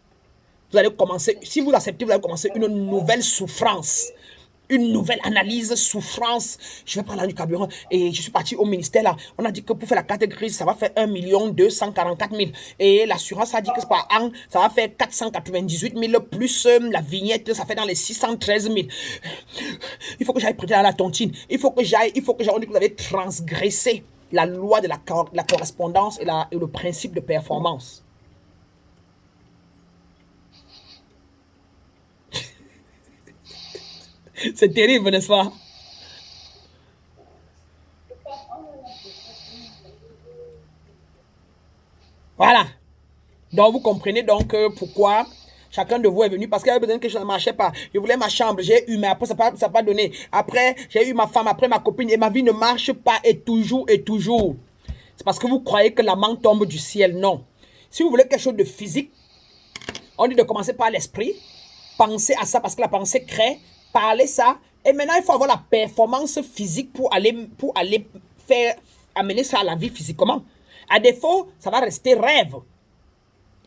B: Vous allez commencer, si vous acceptez, vous allez commencer une nouvelle souffrance. Une nouvelle analyse, souffrance. Je vais prendre du carburant. Et je suis parti au ministère là. On a dit que pour faire la carte grise, ça va faire 1 244 000. Et l'assurance a dit que par an, ça va faire 498 000 plus la vignette, ça fait dans les 613 000. Il faut que j'aille prêter à la tontine. Il faut que j'aille. On dit que vous avez transgressé la loi de la correspondance et le principe de performance. C'est terrible, n'est-ce pas? Voilà. Donc, vous comprenez donc pourquoi chacun de vous est venu. Parce qu'il y avait besoin que je ne marchais pas. Je voulais ma chambre, j'ai eu, mais après, ça n'a pas donné. Après, j'ai eu ma femme, après ma copine, et ma vie ne marche pas, et toujours, et toujours. C'est parce que vous croyez que la main tombe du ciel. Non. Si vous voulez quelque chose de physique, on dit de commencer par l'esprit. Pensez à ça parce que la pensée crée. Parlez ça, Et maintenant, il faut avoir la performance physique pour aller faire amener ça à la vie physiquement. À défaut, ça va rester rêve.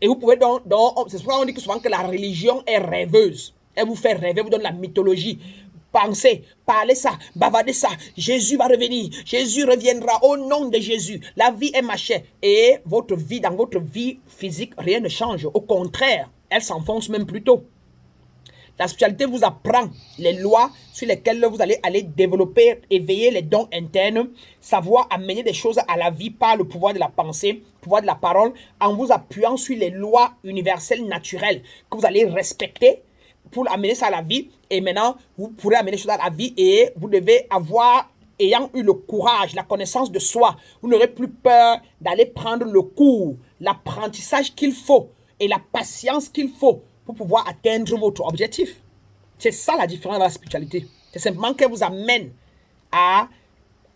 B: Et vous pouvez c'est pourquoi on dit que souvent que la religion est rêveuse. Elle vous fait rêver, vous donne la mythologie. Pensez, parlez ça, bavardez ça. Jésus va revenir. Jésus reviendra au nom de Jésus. La vie est machin. Et votre vie, dans votre vie physique, rien ne change. Au contraire, elle s'enfonce même plus tôt. La spiritualité vous apprend les lois sur lesquelles vous allez développer, éveiller les dons internes, savoir amener des choses à la vie par le pouvoir de la pensée, le pouvoir de la parole, en vous appuyant sur les lois universelles naturelles que vous allez respecter pour amener ça à la vie. Et maintenant, vous pourrez amener les choses à la vie et vous devez avoir, ayant eu le courage, la connaissance de soi, vous n'aurez plus peur d'aller prendre le cours, l'apprentissage qu'il faut et la patience qu'il faut pour pouvoir atteindre votre objectif. C'est ça la différence dans la spiritualité. C'est simplement qu'elle vous amène à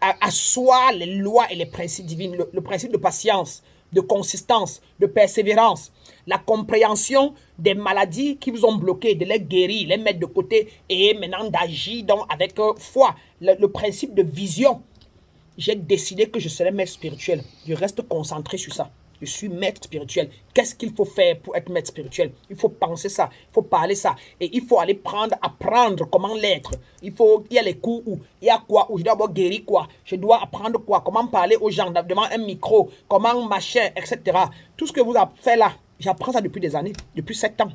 B: asseoir les lois et les principes divins, le principe de patience, de consistance, de persévérance, la compréhension des maladies qui vous ont bloqué, de les guérir, les mettre de côté et maintenant d'agir donc avec foi, le principe de vision. J'ai décidé que je serai maître spirituel. Je reste concentré sur ça. Je suis maître spirituel. Qu'est-ce qu'il faut faire pour être maître spirituel? Il faut penser ça, il faut parler ça. Et il faut aller apprendre comment l'être. Il y a les cours où, il y a quoi, où je dois d'abord guérir quoi. Je dois apprendre quoi, comment parler aux gens devant un micro, comment machin, etc. Tout ce que vous avez fait là, j'apprends ça depuis des années, depuis 7 ans.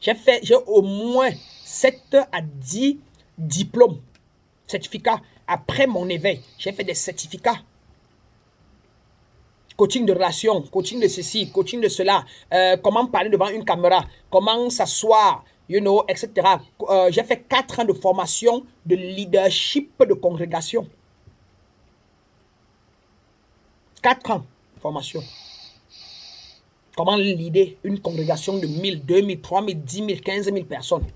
B: J'ai au moins 7 à 10 diplômes, certificats. Après mon éveil, j'ai fait des certificats. Coaching de relations, coaching de ceci, coaching de cela, comment parler devant une caméra, comment s'asseoir, etc. J'ai fait 4 ans de formation de leadership de congrégation. 4 ans de formation. Comment leader une congrégation de 1000, 2000, 3000, 10 000, 15 000 personnes.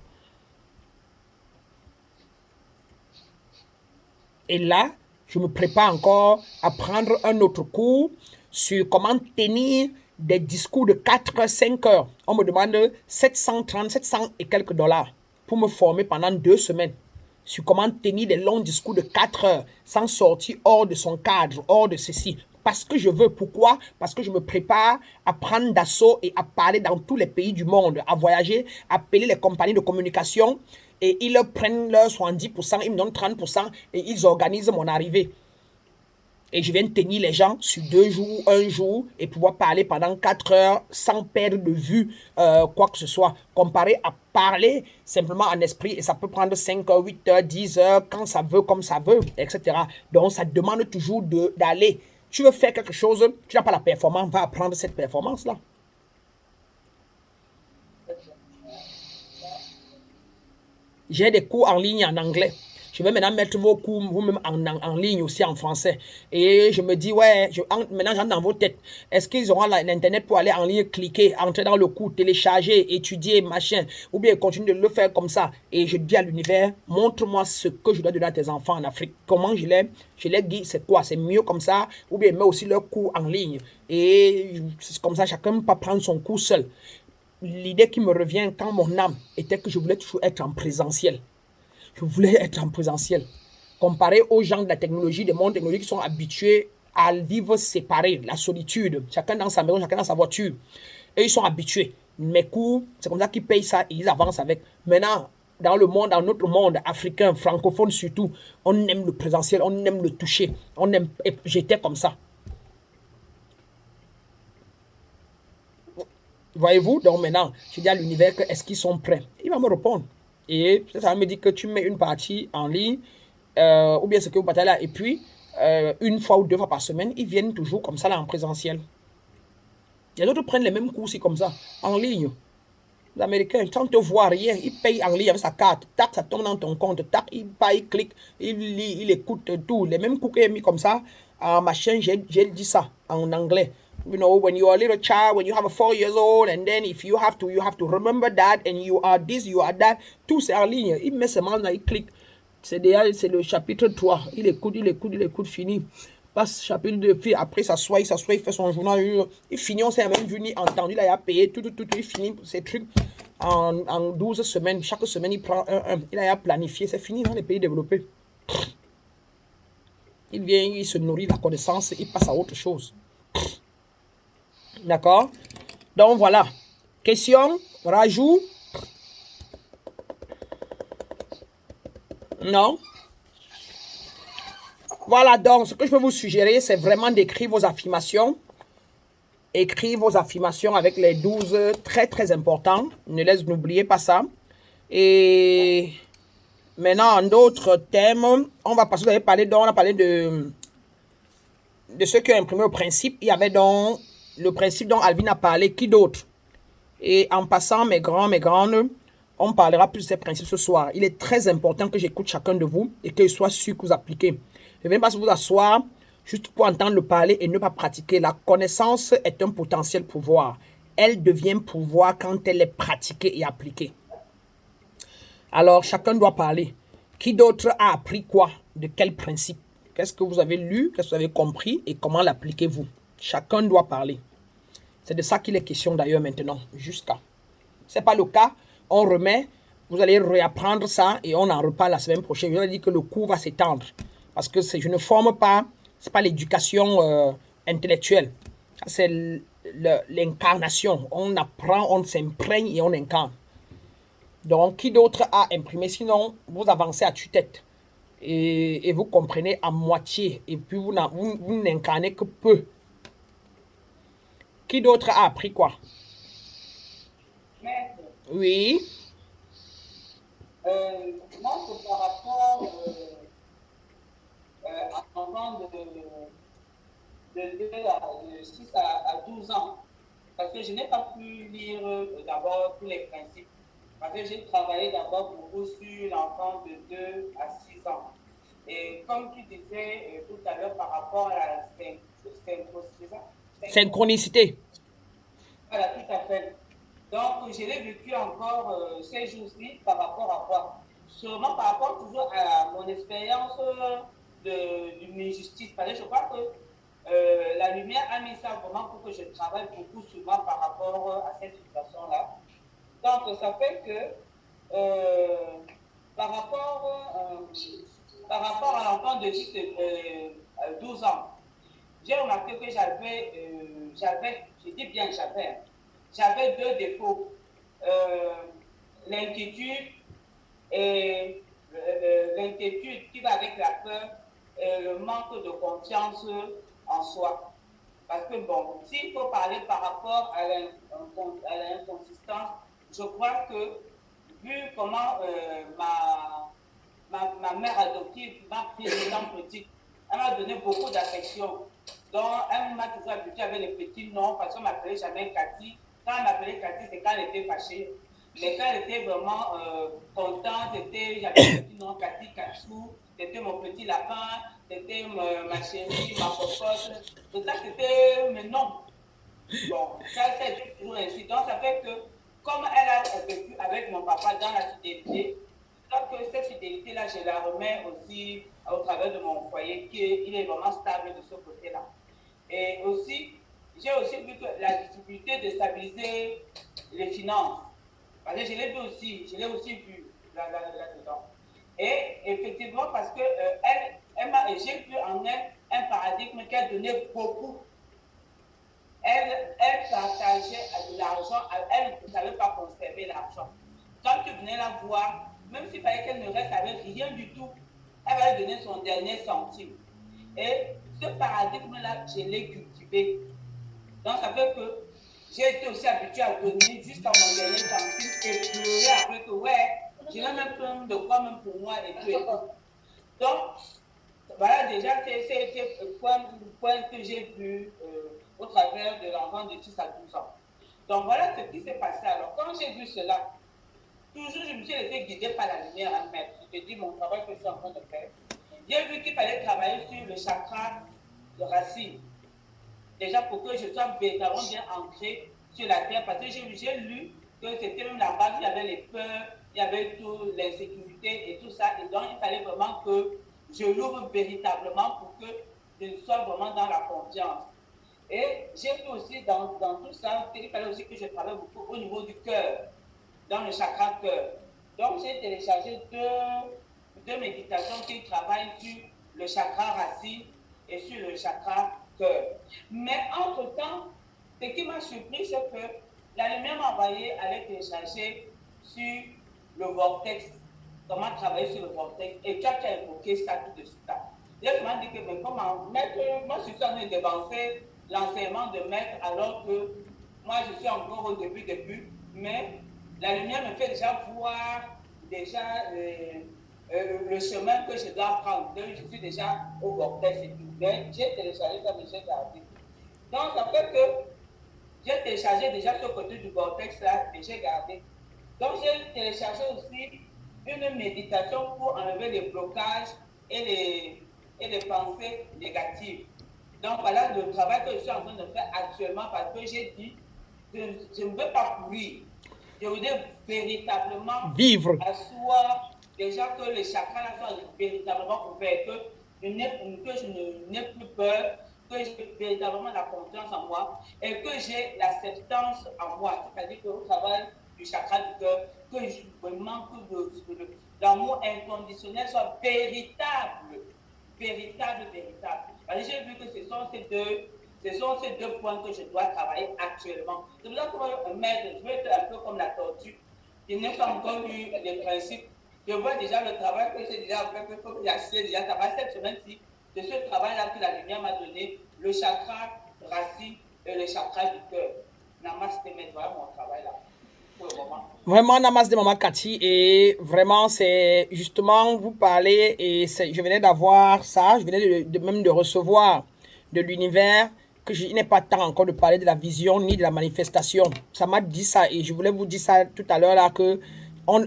B: Et là, je me prépare encore à prendre un autre cours sur comment tenir des discours de 4 5 heures. On me demande 700 et quelques dollars pour me former pendant 2 semaines sur comment tenir des longs discours de 4 heures sans sortir hors de son cadre, hors de ceci. Parce que je veux. Pourquoi? Parce que je me prépare à prendre d'assaut et à parler dans tous les pays du monde, à voyager, à appeler les compagnies de communication et ils prennent leur 70%, ils me donnent 30% et ils organisent mon arrivée. Et je viens tenir les gens sur 2 jours, 1 jour et pouvoir parler pendant 4 heures sans perdre de vue quoi que ce soit. Comparé à parler simplement en esprit et ça peut prendre 5 heures, 8 heures, 10 heures, quand ça veut, comme ça veut, etc. Donc ça demande toujours d'aller. Tu veux faire quelque chose, tu n'as pas la performance, va apprendre cette performance-là. J'ai des cours en ligne en anglais. Je vais maintenant mettre vos cours vous-même en ligne aussi en français. Et je me dis, ouais, maintenant j'entre dans vos têtes. Est-ce qu'ils auront l'internet pour aller en ligne, cliquer, entrer dans le cours, télécharger, étudier, machin, ou bien continuer de le faire comme ça. Et je dis à l'univers, montre-moi ce que je dois donner à tes enfants en Afrique. Comment je les guide, c'est quoi? C'est mieux comme ça, ou bien mets aussi leur cours en ligne. Et c'est comme ça, chacun ne peut pas prendre son cours seul. L'idée qui me revient quand mon âme était que je voulais toujours être en présentiel. Je voulais être en présentiel. Comparé aux gens de la technologie, des mondes technologiques qui sont habitués à vivre séparés, la solitude, chacun dans sa maison, chacun dans sa voiture. Et ils sont habitués. Mes cours, c'est comme ça qu'ils payent ça et ils avancent avec. Maintenant, dans notre monde africain, francophone surtout, on aime le présentiel, on aime le toucher. J'étais comme ça. Voyez-vous, donc maintenant, je dis à l'univers que est-ce qu'ils sont prêts? Il va me répondre. Et ça me dit que tu mets une partie en ligne, ou bien ce que vous partagez là, et puis, 1 fois ou 2 fois par semaine, ils viennent toujours comme ça là en présentiel. Les autres prennent les mêmes cours aussi comme ça, en ligne. Les Américains, sans te voir rien, ils payent en ligne avec sa carte, tac, ça tombe dans ton compte, tac, il paye, il clique, il lit, il écoute tout. Les mêmes cours qu'il a mis comme ça, en machin, j'ai dit ça en anglais. You know, when you are a little child, when you have 4 years old, and then if you have to remember that, and you are this, you are that, tout c'est en ligne. Il met ses mains là, il clique. C'est le chapitre 3. Il écoute, fini. Passe chapitre 2, puis après il s'assoit, il fait son journal. Il finit, on s'est même vu ni entendu, là, il a payé, tout, il finit ses trucs. en 12 semaines. Chaque semaine, il prend un. Il a planifié. C'est fini dans les pays développés. Il vient, il se nourrit de la connaissance, il passe à autre chose. D'accord? Donc voilà. Question, rajout? Non? Voilà, donc ce que je peux vous suggérer, c'est vraiment d'écrire vos affirmations. Écrire vos affirmations avec les 12 très très importants. N'oubliez pas ça. Et maintenant, d'autres thèmes, on va passer, on a parlé de ceux qui ont imprimé le principe. Il y avait donc le principe dont Alvin a parlé. Qui d'autre? Et en passant, mes grands, mes grandes, on parlera plus de ces principes ce soir. Il est très important que j'écoute chacun de vous et que je sois sûr que vous appliquez. Ne venez pas vous asseoir juste pour entendre le parler et ne pas pratiquer. La connaissance est un potentiel pouvoir. Elle devient pouvoir quand elle est pratiquée et appliquée. Alors, chacun doit parler. Qui d'autre a appris quoi? De quel principe? Qu'est-ce que vous avez lu? Qu'est-ce que vous avez compris? Et comment l'appliquez-vous? Chacun doit parler. C'est de ça qu'il est question d'ailleurs maintenant. Jusqu'à. Ce n'est pas le cas. On remet. Vous allez réapprendre ça et on en reparle la semaine prochaine. Je vous ai dit que le cours va s'étendre. Parce que je ne forme pas. Ce n'est pas l'éducation intellectuelle. C'est l'incarnation. On apprend, on s'imprègne et on incarne. Donc, qui d'autre a imprimé? Sinon, vous avancez à tue-tête. Et vous comprenez à moitié. Et puis, vous n'incarnez que peu. Qui d'autre a appris quoi?
D: Maître,
B: Oui.
D: moi, c'est par rapport à l'enfant de 6 à 12 ans. Parce que je n'ai pas pu lire d'abord tous les principes. Parce que j'ai travaillé d'abord beaucoup sur l'enfant de 2 à 6 ans. Et comme tu disais tout à l'heure par rapport à la
B: Synchronicité.
D: voilà, tout à fait. Donc, je l'ai vécu encore ces jours-ci par rapport à quoi? Sûrement par rapport toujours à mon expérience d'une injustice. Parce que je crois que la lumière a mis ça vraiment pour que je travaille beaucoup souvent par rapport à cette situation-là. Donc, ça fait que par rapport à l'enfant de 12 ans, j'ai remarqué que j'avais deux défauts. L'inquiétude et l'inquiétude qui va avec la peur et le manque de confiance en soi. Parce que bon, s'il faut parler par rapport à l'inconsistance, je crois que vu comment ma mère adoptive m'a pris étant petite, elle m'a donné beaucoup d'affection. Donc, elle m'a toujours habituée avec les petits noms, parce qu'on ne m'appelait jamais Cathy. Quand elle m'appelait Cathy, c'est quand elle était fâchée. Mais quand elle était vraiment contente, j'avais le petit nom Cathy Katsou, c'était mon petit lapin, c'était ma chérie, ma cocotte. Tout ça, c'était mes noms. Bon, ça, c'est toujours ainsi. Donc, ça fait que, comme elle a vécu avec mon papa dans la fidélité, donc cette fidélité-là, je la remets aussi au travers de mon foyer, qu'il est vraiment stable de ce côté-là. Et aussi, j'ai aussi vu que la difficulté de stabiliser les finances, parce que je l'ai aussi vu là-dedans. Et effectivement, parce que j'ai vu en elle un paradigme qu'elle donnait beaucoup. Elle partageait de l'argent, elle ne savait pas conserver l'argent. Quand tu venais la voir, même s'il fallait qu'elle ne reste avec rien du tout, elle va lui donner son dernier centime. Et ce paradigme-là, je l'ai cultivé. Donc, ça fait que j'ai été aussi habituée à donner jusqu'à mon dernier centime et pleurer après que, ouais, je n'ai même pas de quoi même pour moi et tout et tout. Donc, voilà déjà, c'est le point que j'ai vu au travers de l'enfant de 6 à 12 ans. Donc, voilà ce qui s'est passé. Alors, quand j'ai vu cela, toujours, je me suis laissé guider par la lumière, hein, maître. Je te dis mon travail que je suis en train de faire. J'ai vu qu'il fallait travailler sur le chakra de racine. Déjà pour que je sois véritablement bien ancré sur la terre. Parce que j'ai lu que c'était même la base, il y avait les peurs, il y avait tout, l'insécurité et tout ça. Et donc, il fallait vraiment que je l'ouvre véritablement pour que je sois vraiment dans la confiance. Et j'ai vu aussi dans tout ça qu'il fallait aussi que je travaille beaucoup au niveau du cœur.
E: dans le chakra cœur. Donc, j'ai téléchargé deux méditations qui travaillent sur le chakra racine et sur le chakra cœur. Mais entre-temps, ce qui m'a surpris, c'est que la lumière m'a envoyé aller télécharger sur le vortex, comment travailler sur le vortex, et tu as évoqué ça tout de suite. Là, je m'ai dit que mais comment mettre, moi je suis en train d'avancer l'enseignement de maître alors que moi je suis encore au début, mais la lumière me fait déjà voir déjà le chemin que je dois prendre. Donc, je suis déjà au vortex et tout. Mais j'ai téléchargé ça, mais j'ai gardé. Donc, ça fait que j'ai téléchargé déjà ce côté du vortex là et j'ai gardé. Donc, j'ai téléchargé aussi une méditation pour enlever les blocages et les pensées négatives. Donc, voilà le travail que je suis en train de faire actuellement parce que j'ai dit, je ne veux pas courir. Je voudrais véritablement
B: vivre,
E: asseoir déjà que les chakras soient véritablement ouverts, que je n'ai plus peur, que j'ai véritablement la confiance en moi et que j'ai l'acceptance en moi. C'est-à-dire qu'au travail du chakra du cœur, que vraiment que l'amour inconditionnel soit véritable. Parce que j'ai vu que ce sont ces deux points que je dois travailler actuellement. C'est pour ça que maître, je vais être un peu comme la tortue, qui n'a pas encore eu les principes. Je vois déjà le travail que j'ai déjà fait, que j'ai acheté déjà travail cette semaine-ci. C'est ce travail-là que la lumière m'a donné, le chakra racine et le chakra du cœur. Namaste, maître, voilà mon travail là.
B: Vraiment, namaste Maman Cathy, et vraiment, c'est justement, vous parlez, et je venais d'avoir ça, je venais même de recevoir de l'univers, que je n'ai pas le temps encore de parler de la vision ni de la manifestation. Ça m'a dit ça, et je voulais vous dire ça tout à l'heure, là, que,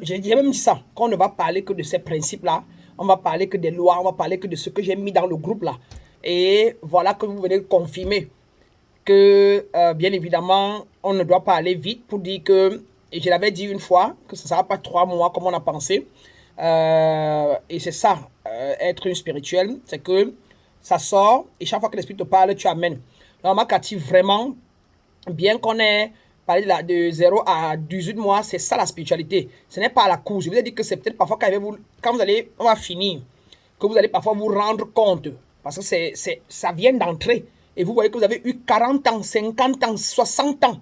B: j'ai même dit ça, qu'on ne va parler que de ces principes-là, on va parler que des lois, on va parler que de ce que j'ai mis dans le groupe, là. Et voilà que vous venez de confirmer que, bien évidemment, on ne doit pas aller vite pour dire que, et je l'avais dit une fois, que ça ne sera pas 3 mois comme on a pensé. Et c'est ça, être une spirituelle, c'est que ça sort, et chaque fois que l'esprit te parle, tu amènes. Alors, Cathy, vraiment, bien qu'on ait parlé de 0 à 18 mois, c'est ça la spiritualité. Ce n'est pas à la course. Je vous ai dit que c'est peut-être parfois quand vous allez, on va finir, que vous allez parfois vous rendre compte, parce que ça vient d'entrer. Et vous voyez que vous avez eu 40 ans, 50 ans, 60 ans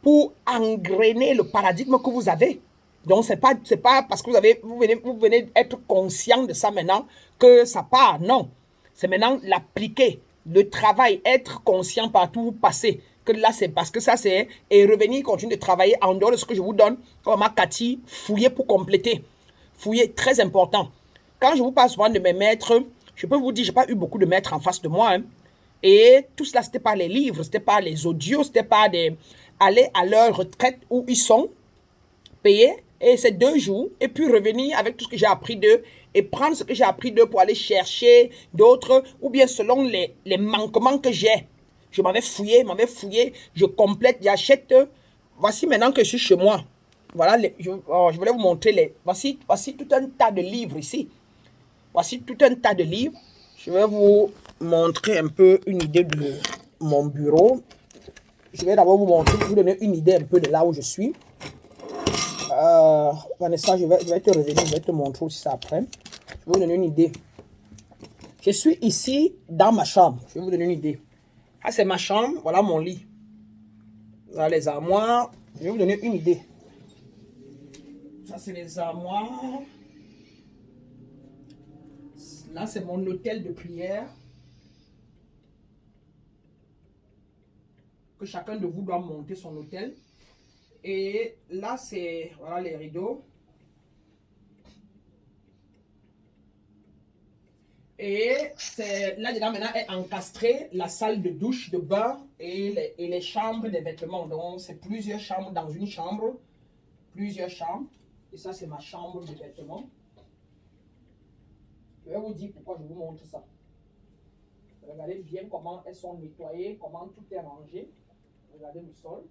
B: pour engrainer le paradigme que vous avez. Donc, c'est pas parce que vous venez être conscient de ça maintenant que ça part. Non. C'est maintenant l'appliquer, le travail, être conscient partout où vous passez. Que là, c'est parce que ça, c'est. Et revenir, continuer de travailler en dehors de ce que je vous donne. Comme à Cathy, fouiller pour compléter. Fouiller, très important. Quand je vous parle souvent de mes maîtres, je peux vous dire, je n'ai pas eu beaucoup de maîtres en face de moi. Hein. Et tout cela, c'était pas les livres, c'était pas les audios, c'était pas aller à leur retraite où ils sont, payer, et c'est 2 jours, et puis revenir avec tout ce que j'ai appris d'eux, et prendre ce que j'ai appris d'eux pour aller chercher d'autres, ou bien selon les manquements que j'ai. Je m'avais fouillé, je complète, j'achète. Voici maintenant que je suis chez moi. Voilà, je voulais vous montrer voici tout un tas de livres ici. Voici tout un tas de livres. Je vais vous montrer un peu une idée de mon bureau. Je vais d'abord vous donner une idée un peu de là où je suis. Vanessa, je vais te revenir, je vais te montrer aussi ça après. Je vais vous donner une idée. Je suis ici dans ma chambre. Je vais vous donner une idée. Ah, c'est ma chambre, voilà mon lit. Voilà les armoires. Je vais vous donner une idée. Ça, c'est les armoires. Là, c'est mon hôtel de prière. Que chacun de vous doit monter son hôtel. Et là, c'est, voilà les rideaux. Et là-dedans, maintenant, est encastrée la salle de douche, de bain et les chambres des vêtements. Donc, c'est plusieurs chambres dans une chambre. Plusieurs chambres. Et ça, c'est ma chambre de vêtements. Je vais vous dire pourquoi je vous montre ça. Regardez bien comment elles sont nettoyées, comment tout est rangé. Regardez le sol.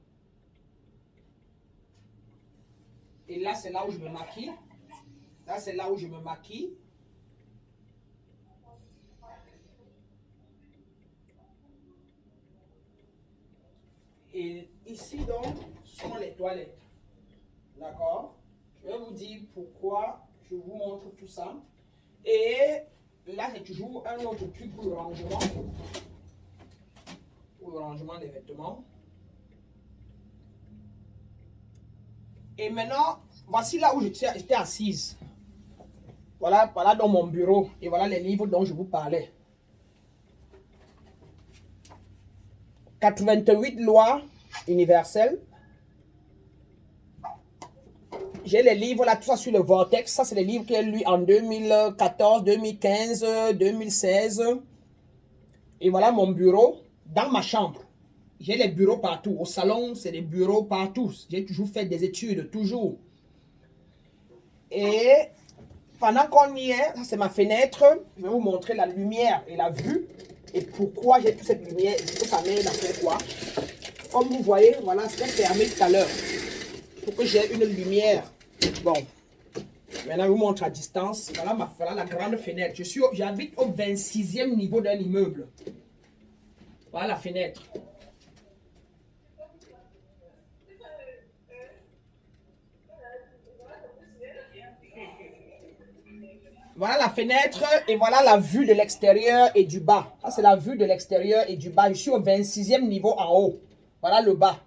B: Et là, c'est là où je me maquille. Là, c'est là où je me maquille. Et ici, donc, sont les toilettes. D'accord? Je vais vous dire pourquoi je vous montre tout ça. Et là, c'est toujours un autre truc pour le rangement. Pour le rangement des vêtements. Et maintenant, voici là où j'étais assise. Voilà, voilà dans mon bureau. Et voilà les livres dont je vous parlais. 88 lois universelles. J'ai les livres là, tout ça sur le Vortex. Ça, c'est les livres qu'il lu en 2014, 2015, 2016. Et voilà mon bureau dans ma chambre. J'ai les bureaux partout. Au salon, c'est des bureaux partout. J'ai toujours fait des études, toujours. Et pendant qu'on y est, ça c'est ma fenêtre. Je vais vous montrer la lumière et la vue. Et pourquoi j'ai toute cette lumière. Est-ce que ça m'aide à faire quoi? Comme vous voyez, voilà, c'était fermé tout à l'heure. Pour que j'ai une lumière. Bon. Maintenant, je vous montre à distance. Voilà la grande fenêtre. J'habite au 26e niveau d'un immeuble. Voilà la fenêtre. Voilà la fenêtre et voilà la vue de l'extérieur et du bas. Ça, c'est la vue de l'extérieur et du bas. Je suis au 26e niveau en haut. Voilà le bas.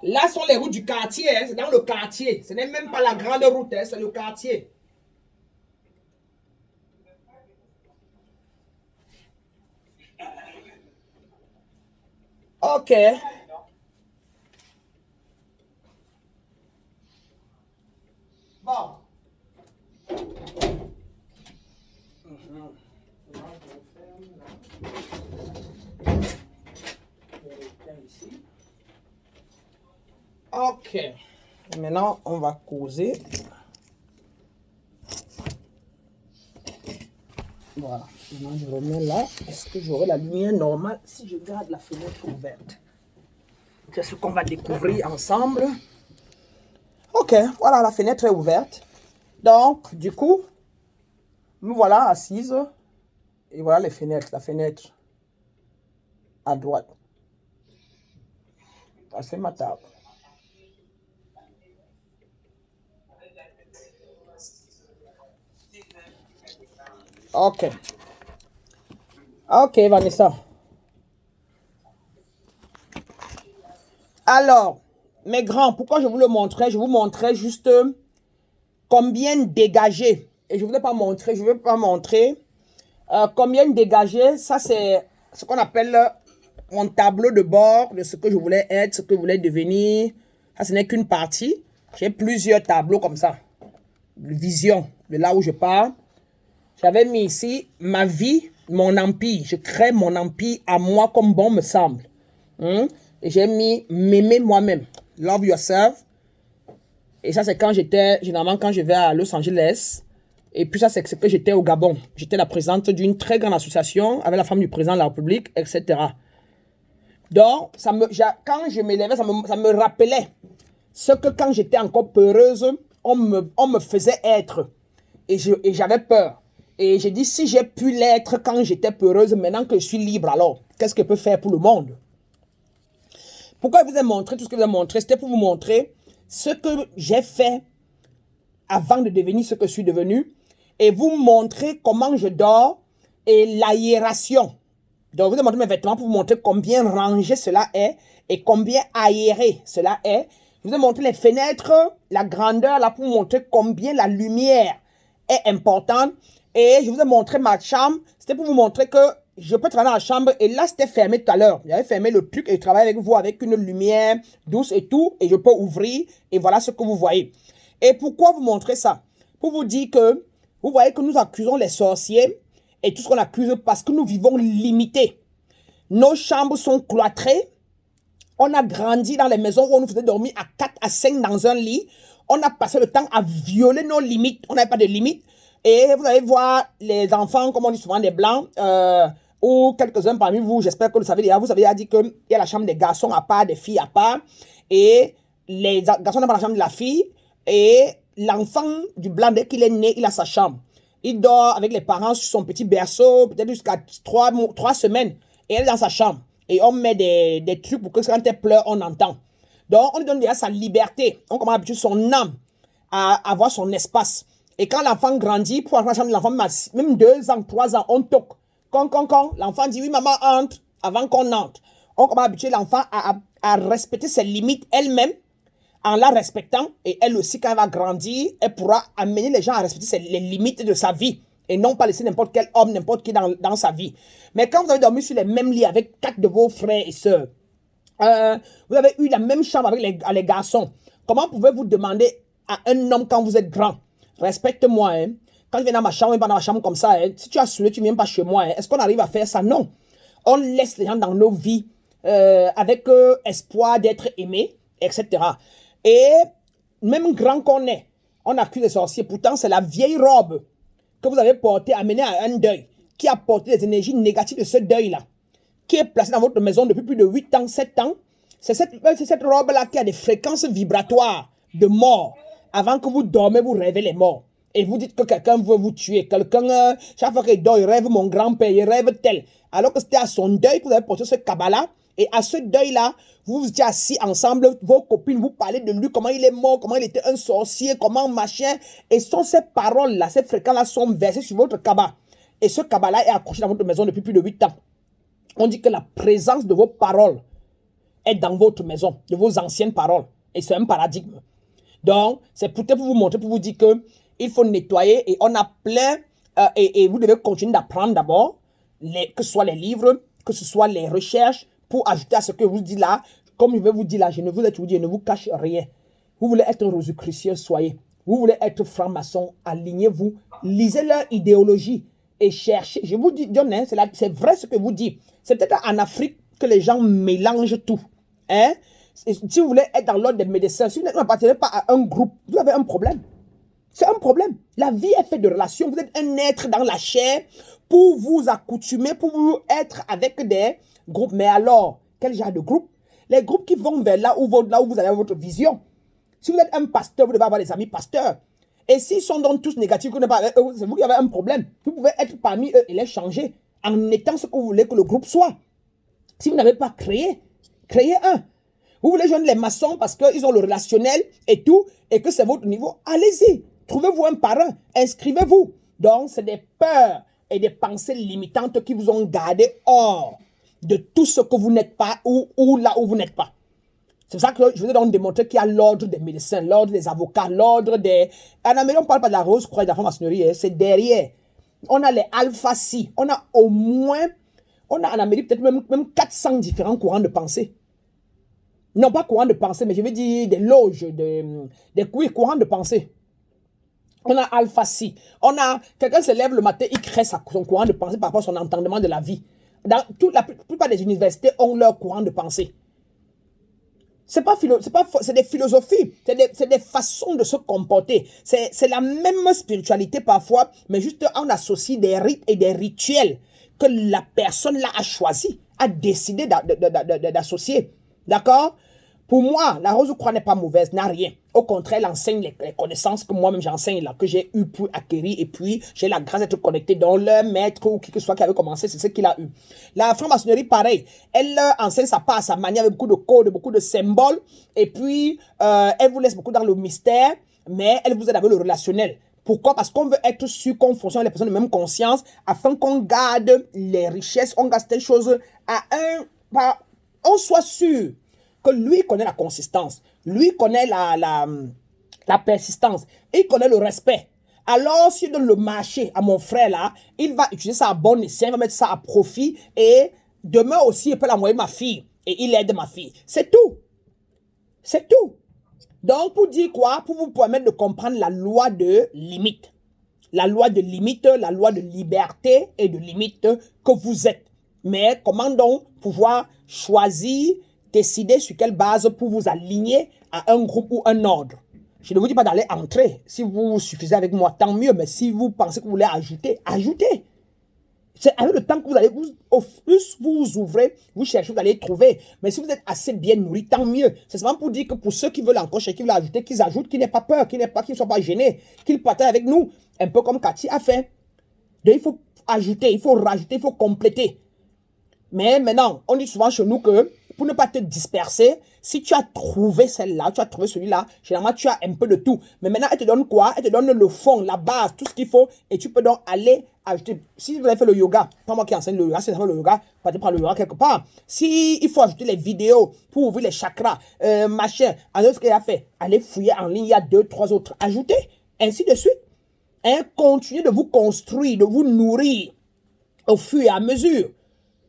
B: Là sont les routes du quartier, hein. C'est dans le quartier. Ce n'est même pas la grande route, hein, c'est le quartier. Ok. Bon. Ok. Maintenant, on va causer. Voilà. Maintenant, je remets là. Est-ce que j'aurai la lumière normale si je garde la fenêtre ouverte? C'est ce qu'on va découvrir ensemble. Ok. Voilà, la fenêtre est ouverte. Donc, du coup, nous voilà assises. Et voilà les fenêtres. La fenêtre à droite. C'est ma table. Ok. Ok, Vanessa. Alors, mes grands, pourquoi je vous le montrais? Je vous montrais juste combien dégager. Et je ne voulais pas montrer, je ne veux pas montrer combien dégager. Ça, c'est ce qu'on appelle mon tableau de bord de ce que je voulais être, ce que je voulais devenir. Ça, ce n'est qu'une partie. J'ai plusieurs tableaux comme ça. Vision de là où je pars. J'avais mis ici ma vie, mon empire. Je crée mon empire à moi comme bon me semble. Et j'ai mis m'aimer moi-même. Love yourself. Et ça, c'est quand j'étais, généralement, quand je vais à Los Angeles. Et puis ça, c'est ce que j'étais au Gabon. J'étais la présidente d'une très grande association avec la femme du président de la République, etc. Donc, quand je m'élevais, ça me rappelait ce que quand j'étais encore peureuse, on me faisait être. Et j'avais peur. Et j'ai dit, si j'ai pu l'être quand j'étais peureuse, maintenant que je suis libre, alors, qu'est-ce que je peux faire pour le monde? Pourquoi je vous ai montré tout ce que je vous ai montré? C'était pour vous montrer ce que j'ai fait avant de devenir ce que je suis devenu et vous montrer comment je dors et l'aération. Donc, je vous ai montré mes vêtements pour vous montrer combien rangé cela est et combien aéré cela est. Je vous ai montré les fenêtres, la grandeur là pour vous montrer combien la lumière est importante. Et je vous ai montré ma chambre. C'était pour vous montrer que je peux travailler dans la chambre. Et là, c'était fermé tout à l'heure. J'avais fermé le truc et je travaille avec vous avec une lumière douce et tout. Et je peux ouvrir. Et voilà ce que vous voyez. Et pourquoi vous montrer ça? Pour vous dire que, vous voyez que nous accusons les sorciers. et tout ce qu'on accuse parce que nous vivons limité. Nos chambres sont cloîtrées. On a grandi dans les maisons où on nous faisait dormir à 4 à 5 dans un lit. On a passé le temps à violer nos limites. On n'avait pas de limites. Et vous allez voir les enfants, comme on dit souvent, des blancs, ou quelques-uns parmi vous, j'espère que vous savez déjà, vous avez déjà dit qu'il y a la chambre des garçons à part, des filles à part, et les garçons n'ont pas la chambre de la fille, et l'enfant du blanc, dès qu'il est né, il a sa chambre. Il dort avec les parents sur son petit berceau, peut-être jusqu'à 3 semaines, et elle est dans sa chambre. Et on met des trucs pour que quand elle pleure, on entend. Donc, on lui donne déjà sa liberté. On commence à habituer son âme à avoir son espace. Et quand l'enfant grandit, pour entrer dans la chambre de l'enfant, même 2 ans, 3 ans, on toque. Quand, l'enfant dit oui, maman entre, avant qu'on entre. On commence à habituer l'enfant à respecter ses limites elle-même, en la respectant. Et elle aussi, quand elle va grandir, elle pourra amener les gens à respecter les limites de sa vie. Et non pas laisser n'importe quel homme, n'importe qui dans sa vie. Mais quand vous avez dormi sur les mêmes lits avec 4 de vos frères et sœurs, vous avez eu la même chambre avec les garçons, comment pouvez-vous demander à un homme quand vous êtes grand, respecte-moi, hein? Quand je viens dans ma chambre, pas dans ma chambre comme ça, hein? Si tu as saoulé, tu ne viens pas chez moi. Hein? Est-ce qu'on arrive à faire ça? Non. On laisse les gens dans nos vies avec espoir d'être aimés, etc. Et même grand qu'on est, on accuse les sorciers. Pourtant, c'est la vieille robe que vous avez portée, amenée à un deuil, qui a porté les énergies négatives de ce deuil-là, qui est placée dans votre maison depuis plus de 8 ans, 7 ans. C'est cette robe-là qui a des fréquences vibratoires de mort. Avant que vous dormez, vous rêvez les morts. Et vous dites que quelqu'un veut vous tuer. Quelqu'un, chaque fois qu'il dort, il rêve mon grand-père, il rêve tel. Alors que c'était à son deuil que vous avez porté ce cabas-là. Et à ce deuil-là, vous vous étiez assis ensemble, vos copines, vous parlez de lui, comment il est mort, comment il était un sorcier, comment machin. Et sont ces paroles-là, ces fréquences-là sont versées sur votre cabas. Et ce cabas-là est accroché dans votre maison depuis plus de 8 ans. On dit que la présence de vos paroles est dans votre maison, de vos anciennes paroles. Et c'est un paradigme. Donc, c'est peut-être pour vous montrer, pour vous dire que il faut nettoyer. Et on a plein, et vous devez continuer d'apprendre d'abord, que ce soit les livres, que ce soit les recherches, pour ajouter à ce que je vous dis là. Comme je vais vous dire là, je ne vous ne vous cache rien. Vous voulez être rosicrucieux, soyez. Vous voulez être franc-maçon, alignez-vous. Lisez leur idéologie et cherchez. Je vous dis, John, hein, c'est vrai ce que vous dites. C'est peut-être en Afrique que les gens mélangent tout. Hein? Si vous voulez être dans l'ordre des médecins, si vous n'appartenez pas à un groupe, vous avez un problème. C'est un problème. La vie est faite de relations. Vous êtes un être dans la chair pour vous accoutumer, pour vous être avec des groupes. Mais alors, quel genre de groupe? Les groupes qui vont vers là où vous avez votre vision. Si vous êtes un pasteur, vous devez avoir des amis pasteurs. Et s'ils sont donc tous négatifs, c'est vous qui avez un problème. Vous pouvez être parmi eux et les changer en étant ce que vous voulez que le groupe soit. Si vous n'avez pas créé, créez un. Vous voulez joindre les maçons parce qu'ils ont le relationnel et tout, et que c'est votre niveau, allez-y. Trouvez-vous un parrain, inscrivez-vous. Donc, c'est des peurs et des pensées limitantes qui vous ont gardé hors de tout ce que vous n'êtes pas ou là où vous n'êtes pas. C'est pour ça que je vous ai donc démontré qu'il y a l'ordre des médecins, l'ordre des avocats, l'ordre des... En Amérique, on ne parle pas de la rose croix et de la franc-maçonnerie, hein, c'est derrière. On a les Alpha Psi. On a au moins... On a en Amérique peut-être même 400 différents courants de pensée. Non, pas courants de pensée, mais je veux dire des loges, oui, courants de pensée. On a Alpha Psi. On a... Quelqu'un se lève le matin, il crée son courant de pensée par rapport à son entendement de la vie. Dans la plupart des universités ont leur courant de pensée. C'est des philosophies, c'est des façons de se comporter. C'est la même spiritualité parfois, mais juste on associe des rites et des rituels que la personne là a choisi, a décidé d'associer. D'accord? Pour moi, la rose croix n'est pas mauvaise, n'a rien. Au contraire, elle enseigne les connaissances que moi-même j'enseigne là, que j'ai eu pour acquérir, et puis j'ai la grâce d'être connecté dans leur maître ou qui que ce soit qui avait commencé, c'est ce qu'il a eu. La franc-maçonnerie, pareil, elle enseigne sa part, sa manière, avec beaucoup de codes, beaucoup de symboles, et puis elle vous laisse beaucoup dans le mystère, mais elle vous aide avec le relationnel. Pourquoi? Parce qu'on veut être sûr qu'on fonctionne avec les personnes de même conscience, afin qu'on garde les richesses, on garde telle chose on soit sûr que lui connaît la consistance, lui connaît la persistance, il connaît le respect. Alors, s'il donne le marché à mon frère là, il va utiliser ça à bon escient, il va mettre ça à profit, et demain aussi, il peut l'envoyer ma fille, et il aide ma fille. C'est tout. C'est tout. Donc, pour dire quoi? Pour vous permettre de comprendre la loi de limite. la loi de limite, la loi de liberté et de limite que vous êtes. Mais comment donc pouvoir choisir, décider sur quelle base pour vous aligner à un groupe ou un ordre? Je ne vous dis pas d'aller entrer. Si vous suffisez avec moi, tant mieux. Mais si vous pensez que vous voulez ajouter, ajoutez. C'est avec le temps que vous allez, au plus vous ouvrez, vous cherchez, vous allez trouver. Mais si vous êtes assez bien nourri, tant mieux. C'est seulement pour dire que pour ceux qui veulent encore chercher, qui veulent ajouter, qu'ils ajoutent, qu'ils n'aient pas peur, qu'ils ne soient pas gênés, qu'ils partagent avec nous. Un peu comme Cathy a fait. Donc il faut ajouter, il faut rajouter, il faut compléter. Mais maintenant, on dit souvent chez nous que pour ne pas te disperser, si tu as trouvé celle-là, tu as trouvé celui-là, généralement tu as un peu de tout. Mais maintenant, elle te donne quoi? Elle te donne le fond, la base, tout ce qu'il faut. Et tu peux donc aller ajouter. Si vous avez fait le yoga, pas moi qui enseigne le yoga, si vous avez fait le yoga, partez prendre le yoga quelque part. Si il faut ajouter les vidéos pour ouvrir les chakras, machin, alors ce qu'il a fait, allez fouiller en ligne, il y a 2, 3 autres. Ajoutez, ainsi de suite. Hein, continuez de vous construire, de vous nourrir au fur et à mesure.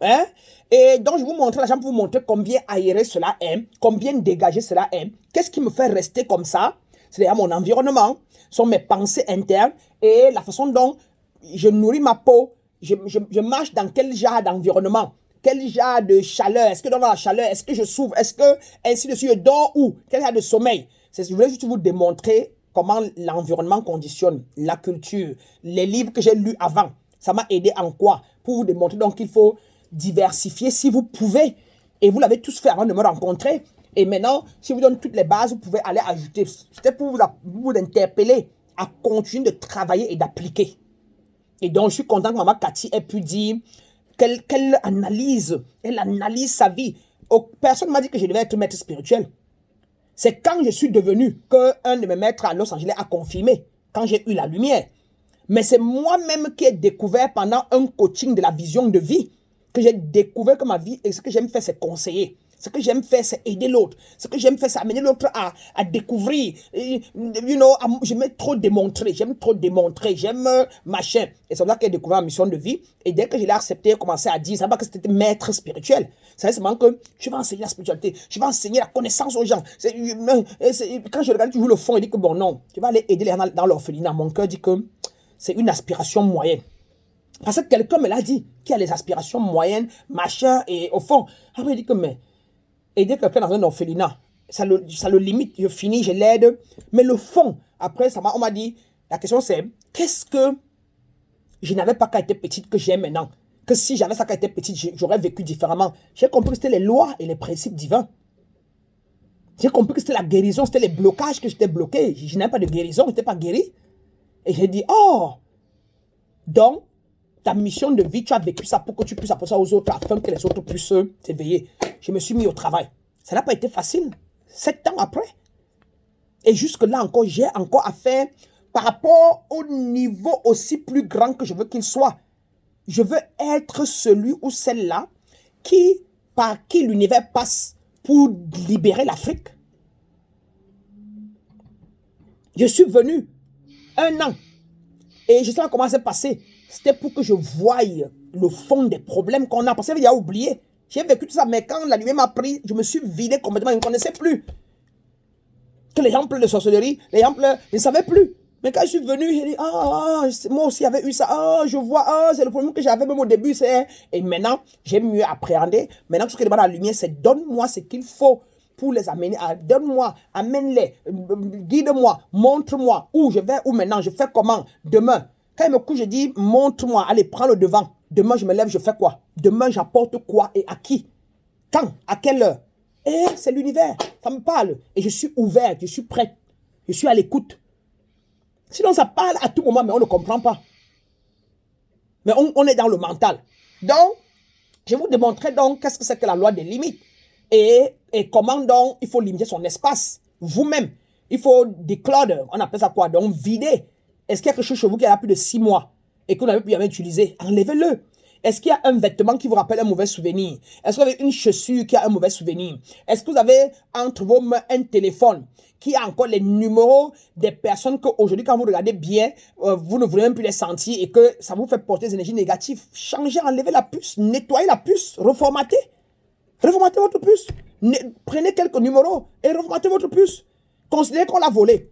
B: Hein? Et donc, je vous montre la chambre pour vous montrer combien aéré cela est, combien dégagé cela est. Qu'est-ce qui me fait rester comme ça? C'est d'ailleurs mon environnement, sont mes pensées internes et la façon dont je nourris ma peau. Je marche dans quel genre d'environnement? Quel genre de chaleur? Est-ce que dans la chaleur, est-ce que je souffre? Est-ce que, ainsi de suite, je dors où? Quel genre de sommeil? Je voulais juste vous démontrer comment l'environnement conditionne, la culture, les livres que j'ai lus avant. Ça m'a aidé en quoi? Pour vous démontrer donc qu'il faut diversifier si vous pouvez. Et vous l'avez tous fait avant de me rencontrer. Et maintenant, si je vous donne toutes les bases, vous pouvez aller ajouter. C'était pour vous interpeller à continuer de travailler et d'appliquer. Et donc, je suis content que maman Cathy ait pu dire qu'elle analyse. Elle analyse sa vie. Personne ne m'a dit que je devais être maître spirituel. C'est quand je suis devenu qu'un de mes maîtres à Los Angeles a confirmé. Quand j'ai eu la lumière. Mais c'est moi-même qui ai découvert pendant un coaching de la vision de vie que j'ai découvert que ma vie, et ce que j'aime faire, c'est conseiller. Ce que j'aime faire, c'est aider l'autre. Ce que j'aime faire, c'est amener l'autre à découvrir. J'aime trop démontrer. J'aime machin. Et c'est là que j'ai découvert ma mission de vie. Et dès que je l'ai accepté, j'ai commencé à dire, ça va que c'était maître spirituel. C'est seulement que je vais enseigner la spiritualité. Je vais enseigner la connaissance aux gens. Quand je regarde toujours le fond, il dit que bon, non, tu vas aller aider les gens dans l'orphelinat. Mon cœur dit que c'est une aspiration moyenne. Parce que quelqu'un me l'a dit, qui a les aspirations moyennes, machin, et au fond, après il dit que, mais, aider quelqu'un dans un orphelinat, ça le limite, je finis, je l'aide, mais le fond, après, on m'a dit, la question c'est, qu'est-ce que je n'avais pas quand j'étais petite que j'ai maintenant? Que si j'avais ça quand j'étais petite, j'aurais vécu différemment. J'ai compris que c'était les lois et les principes divins. J'ai compris que c'était la guérison, c'était les blocages que j'étais bloqué. Je n'avais pas de guérison, je n'étais pas guéri. Et j'ai dit, oh, donc, ta mission de vie, tu as vécu ça pour que tu puisses apporter ça aux autres afin que les autres puissent s'éveiller. Je me suis mis au travail. Ça n'a pas été facile. 7 ans après. Et jusque-là encore, j'ai encore à faire par rapport au niveau aussi plus grand que je veux qu'il soit. Je veux être celui ou celle-là par qui l'univers passe pour libérer l'Afrique. Je suis venu 1 an. Et je sais pas comment ça s'est passé. C'était pour que je voie le fond des problèmes qu'on a. Parce que j'avais déjà oublié. J'ai vécu tout ça, mais quand la lumière m'a pris, je me suis vidé complètement. Je ne connaissais plus. Que les gens pleurent de sorcellerie, les gens pleurent, je ne savais plus. Mais quand je suis venu, j'ai dit, moi aussi j'avais eu ça. Je vois, c'est le problème que j'avais même au début. Et maintenant, j'ai mieux appréhendé. Maintenant, ce que je demande à la lumière, c'est donne-moi ce qu'il faut pour les amener. Donne-moi, amène-les, guide-moi, montre-moi où je vais, où maintenant, je fais comment, demain. Quand il me couche, je dis, montre-moi, allez, prends le devant. Demain, je me lève, je fais quoi? Demain, j'apporte quoi et à qui? Quand? À quelle heure? Et c'est l'univers, ça me parle. Et je suis ouvert, je suis prêt. Je suis à l'écoute. Sinon, ça parle à tout moment, mais on ne comprend pas. Mais on est dans le mental. Donc, je vais vous démontrer donc qu'est-ce que c'est que la loi des limites. Et comment donc il faut limiter son espace. Vous-même, il faut declutter. On appelle ça quoi? Donc, vider. Est-ce qu'il y a quelque chose chez vous qui a plus de 6 mois et que vous n'avez plus jamais utilisé? Enlevez-le. Est-ce qu'il y a un vêtement qui vous rappelle un mauvais souvenir? Est-ce que vous avez une chaussure qui a un mauvais souvenir? Est-ce que vous avez entre vos mains un téléphone qui a encore les numéros des personnes qu'aujourd'hui, quand vous regardez bien, vous ne voulez même plus les sentir et que ça vous fait porter des énergies négatives? Changez, enlevez la puce, nettoyez la puce, reformatez. Reformatez votre puce. Prenez quelques numéros et reformatez votre puce. Considérez qu'on l'a volé.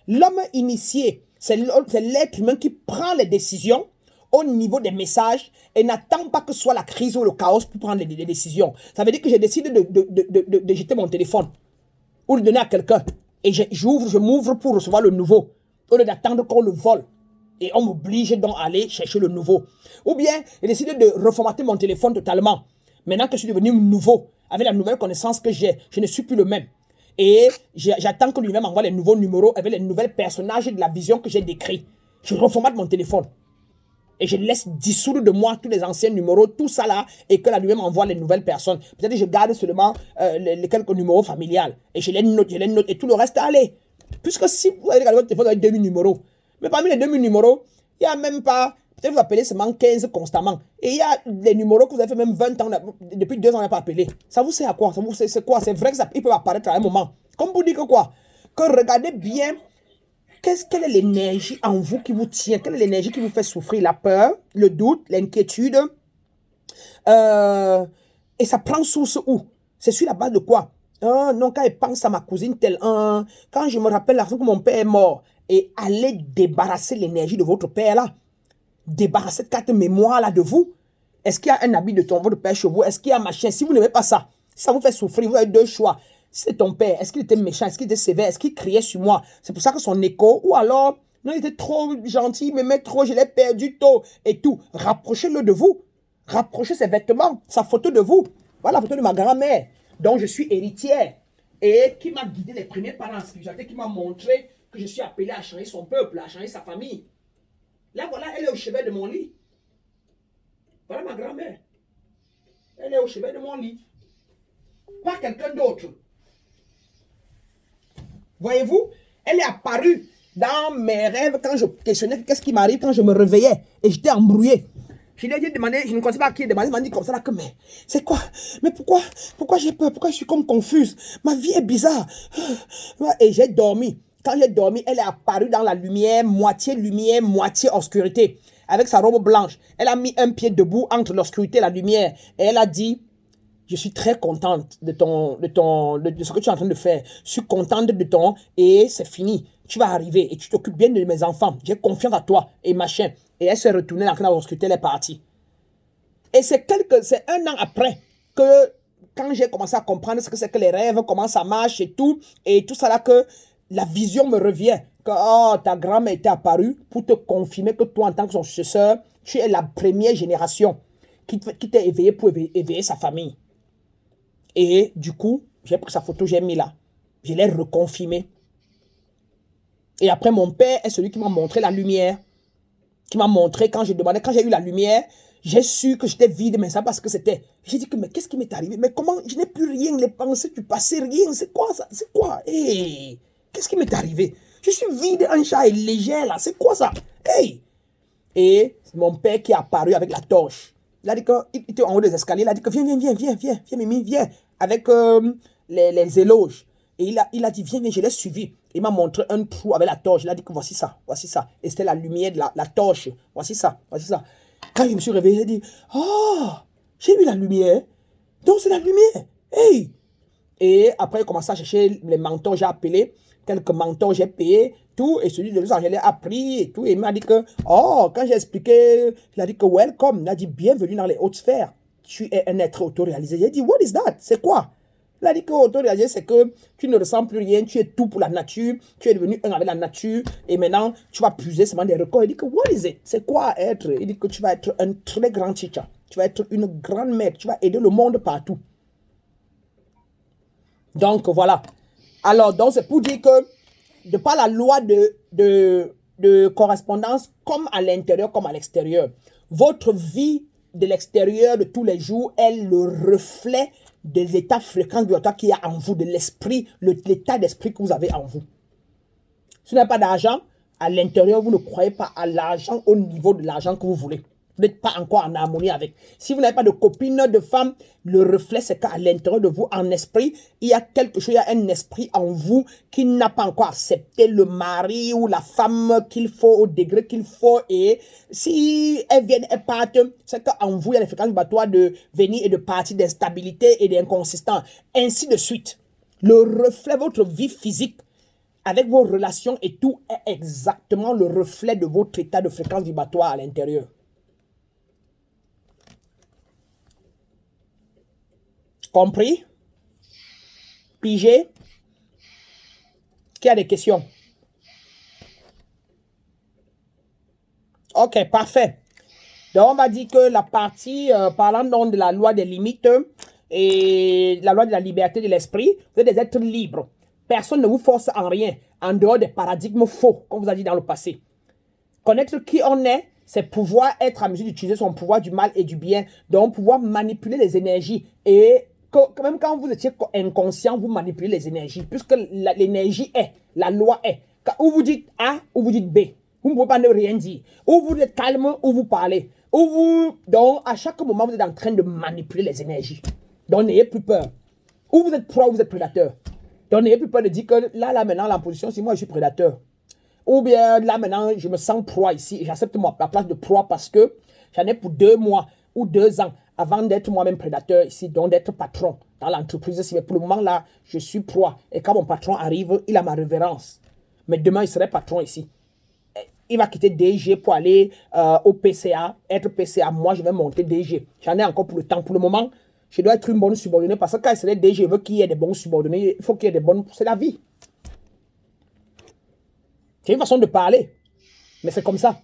B: L'homme initié C'est l'être humain qui prend les décisions au niveau des messages et n'attend pas que ce soit la crise ou le chaos pour prendre les décisions. Ça veut dire que j'ai décidé de jeter mon téléphone ou le donner à quelqu'un. Et je m'ouvre pour recevoir le nouveau au lieu d'attendre qu'on le vole. Et on m'oblige donc à aller chercher le nouveau. Ou bien, j'ai décidé de reformater mon téléphone totalement. Maintenant que je suis devenu nouveau, avec la nouvelle connaissance que j'ai, je ne suis plus le même. Et j'attends que lui-même envoie les nouveaux numéros avec les nouvelles personnages de la vision que j'ai décrit. Je reformate mon téléphone. Et je laisse dissoudre de moi tous les anciens numéros, tout ça là, et que là lui-même envoie les nouvelles personnes. Peut-être que je garde seulement les quelques numéros familiales. Et je les note, et tout le reste, allez. Puisque si vous avez regardé votre téléphone, vous avez 2000 numéros. Mais parmi les 2000 numéros, il n'y a même pas, peut-être vous appelez seulement 15 constamment. Et il y a des numéros que vous avez fait même 20 ans, depuis 2 ans, on n'a pas appelé. Ça vous sert à quoi? C'est quoi? C'est vrai que ça, il peut apparaître à un moment. Comme vous dites que quoi? Que regardez bien, quelle est l'énergie en vous qui vous tient? Quelle est l'énergie qui vous fait souffrir? La peur, le doute, l'inquiétude. Et ça prend source où? C'est sur la base de quoi? Non, quand je pense à ma cousine telle, quand je me rappelle la fois que mon père est mort, et allez débarrasser l'énergie de votre père là. Débarrasser cette carte mémoire là de vous. Est-ce qu'il y a un habit de votre père chez vous? Est-ce qu'il y a machin? Si vous n'aimez pas ça, si ça vous fait souffrir, vous avez 2 choix. Si c'est ton père, est-ce qu'il était méchant? Est-ce qu'il était sévère? Est-ce qu'il criait sur moi? C'est pour ça que son écho, ou alors, non, il était trop gentil, il m'aimait trop, je l'ai perdu tôt, et tout. Rapprochez-le de vous. Rapprochez ses vêtements, sa photo de vous. Voilà la photo de ma grand-mère, dont je suis héritière, et qui m'a guidé les premiers pas dans la spiritualité, qui m'a montré que je suis appelé à changer son peuple, à changer sa famille. Là, voilà, elle est au chevet de mon lit. Voilà ma grand-mère. Elle est au chevet de mon lit. Pas quelqu'un d'autre. Voyez-vous, elle est apparue dans mes rêves quand je questionnais qu'est-ce qui m'arrive quand je me réveillais et j'étais embrouillé. Je lui ai demandé, je ne connaissais pas à qui demander, il m'a dit comme ça là que mais c'est quoi? Mais pourquoi j'ai peur? Pourquoi je suis comme confuse? Ma vie est bizarre. Et j'ai dormi. Quand j'ai dormi, elle est apparue dans la lumière, moitié obscurité, avec sa robe blanche. Elle a mis un pied debout entre l'obscurité et la lumière. Et elle a dit, je suis très contente de ce que tu es en train de faire. Je suis contente de ton, et c'est fini. Tu vas arriver et tu t'occupes bien de mes enfants. J'ai confiance à toi et machin. Et elle s'est retournée dans l'obscurité, elle est partie. Et c'est 1 an après que, quand j'ai commencé à comprendre ce que c'est que les rêves, comment ça marche et tout ça là, que la vision me revient. Que ta grand-mère était apparue pour te confirmer que toi, en tant que son successeur, tu es la première génération qui t'est éveillée pour éveiller sa famille. Et du coup, j'ai pris sa photo, j'ai mis là. Je l'ai reconfirmé. Et après, mon père est celui qui m'a montré la lumière. Qui m'a montré quand j'ai eu la lumière, j'ai su que j'étais vide, mais ça parce que c'était. J'ai dit que, mais qu'est-ce qui m'est arrivé? Mais comment? Je n'ai plus rien, les pensées du passé, rien. C'est quoi ça? C'est quoi? Hey! Qu'est-ce qui m'est arrivé? Je suis vide, un chat est léger là. C'est quoi ça? Hey! Et c'est mon père qui est apparu avec la torche. Il a dit qu'il était en haut des escaliers. Il a dit que viens, Mimi, viens. Avec les éloges. Et il a dit, viens, je l'ai suivi. Il m'a montré un trou avec la torche. Il a dit que voici ça. Et c'était la lumière de la torche. Voici ça. Quand je me suis réveillé, j'ai dit, j'ai eu la lumière. Donc c'est la lumière. Hey! Et après, il a commencé à chercher les mentors. J'ai appelé quelques mentors, j'ai payé tout. Et celui de Los Angeles a pris et tout. Et il m'a dit que, quand j'ai expliqué, il a dit que welcome. Il a dit, bienvenue dans les hautes sphères. Tu es un être autoréalisé. J'ai dit, what is that? C'est quoi? Il a dit que autoréalisé, c'est que tu ne ressens plus rien, tu es tout pour la nature, tu es devenu un avec la nature, et maintenant, tu vas puiser seulement des records. Il dit que, what is it? C'est quoi être? Il dit que tu vas être un très grand teacher, tu vas être une grande maître, tu vas aider le monde partout. Donc, voilà. Alors, donc, c'est pour dire que, de par la loi de correspondance, comme à l'intérieur, comme à l'extérieur, votre vie de l'extérieur de tous les jours est le reflet des états fréquents qu'il y a en vous, de l'esprit, l'état d'esprit que vous avez en vous. Si vous n'avez pas d'argent, à l'intérieur, vous ne croyez pas à l'argent au niveau de l'argent que vous voulez. Vous n'êtes pas encore en harmonie avec. Si vous n'avez pas de copine, de femme, le reflet, c'est qu'à l'intérieur de vous, en esprit, il y a quelque chose, il y a un esprit en vous qui n'a pas encore accepté le mari ou la femme qu'il faut, au degré qu'il faut. Et si elles viennent, elles partent, c'est qu'en vous, il y a les fréquences vibratoires de venir et de partir, d'instabilité et d'inconsistance. Ainsi de suite. Le reflet, votre vie physique, avec vos relations et tout est exactement le reflet de votre état de fréquence vibratoire à l'intérieur. Compris? Pigé? Qui a des questions? Ok, parfait. Donc, on va dire que la partie parlant donc de la loi des limites et la loi de la liberté de l'esprit, vous êtes des êtres libres. Personne ne vous force en rien, en dehors des paradigmes faux, comme vous a dit dans le passé. Connaître qui on est, c'est pouvoir être en mesure d'utiliser son pouvoir du mal et du bien, donc pouvoir manipuler les énergies. Et que, même quand vous étiez inconscient, vous manipulez les énergies, puisque l'énergie est, la loi est. Ou vous dites A, ou vous dites B. Vous ne pouvez pas ne rien dire. Ou vous êtes calme, ou vous parlez. Donc, à chaque moment, vous êtes en train de manipuler les énergies. Donc, n'ayez plus peur. Ou vous êtes proie, ou vous êtes prédateur. Donc, n'ayez plus peur de dire que là, maintenant, la position, c'est moi, je suis prédateur. Ou bien, là, maintenant, je me sens proie ici. J'accepte la place de proie parce que j'en ai pour 2 mois ou 2 ans avant d'être moi-même prédateur ici, donc d'être patron dans l'entreprise. Mais pour le moment, là, je suis proie. Et quand mon patron arrive, il a ma révérence. Mais demain, il serait patron ici. Il va quitter DG pour aller au PCA, être PCA. Moi, je vais monter DG. J'en ai encore pour le temps. Pour le moment, je dois être une bonne subordonnée parce que quand il serait DG, je veux qu'il y ait des bons subordonnés. Il faut qu'il y ait des bonnes... C'est la vie. C'est une façon de parler. Mais c'est comme ça.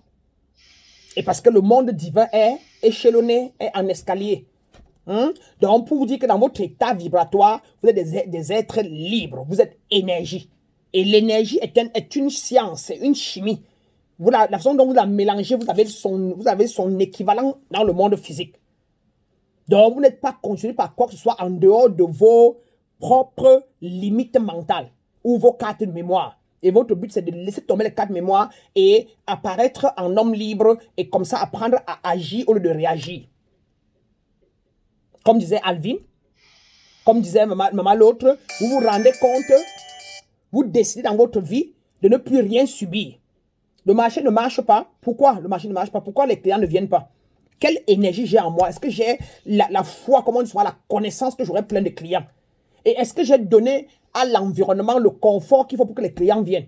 B: Et parce que le monde divin est échelonné, est en escalier. Donc, pour vous dire que dans votre état vibratoire, vous êtes des êtres libres. Vous êtes énergie. Et l'énergie est une science, c'est une chimie. La façon dont vous la mélangez, vous avez son équivalent dans le monde physique. Donc, vous n'êtes pas conditionné par quoi que ce soit en dehors de vos propres limites mentales ou vos cartes de mémoire. Et votre but, c'est de laisser tomber les cartes de mémoire et apparaître en homme libre et comme ça apprendre à agir au lieu de réagir. Comme disait Alvin, comme disait maman l'autre, vous vous rendez compte, vous décidez dans votre vie de ne plus rien subir. Le marché ne marche pas. Pourquoi le marché ne marche pas? Pourquoi les clients ne viennent pas? Quelle énergie j'ai en moi? Est-ce que j'ai la foi, comment on dit, la connaissance que j'aurai plein de clients? Et est-ce que j'ai donné à l'environnement le confort qu'il faut pour que les clients viennent?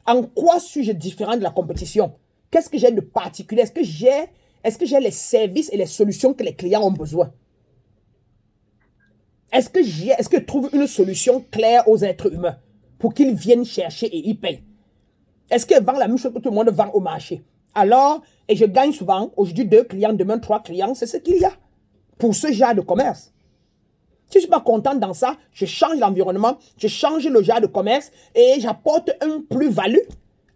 B: En quoi suis-je différent de la compétition? Qu'est-ce que j'ai de particulier? Est-ce que j'ai les services et les solutions que les clients ont besoin? Est-ce que je trouve une solution claire aux êtres humains pour qu'ils viennent chercher et ils payent? Est-ce qu'ils vendent la même chose que tout le monde vend au marché? Alors, et je gagne souvent, aujourd'hui 2 clients, demain 3 clients, c'est ce qu'il y a pour ce genre de commerce. Si je ne suis pas content dans ça, je change l'environnement, je change le genre de commerce et j'apporte une plus-value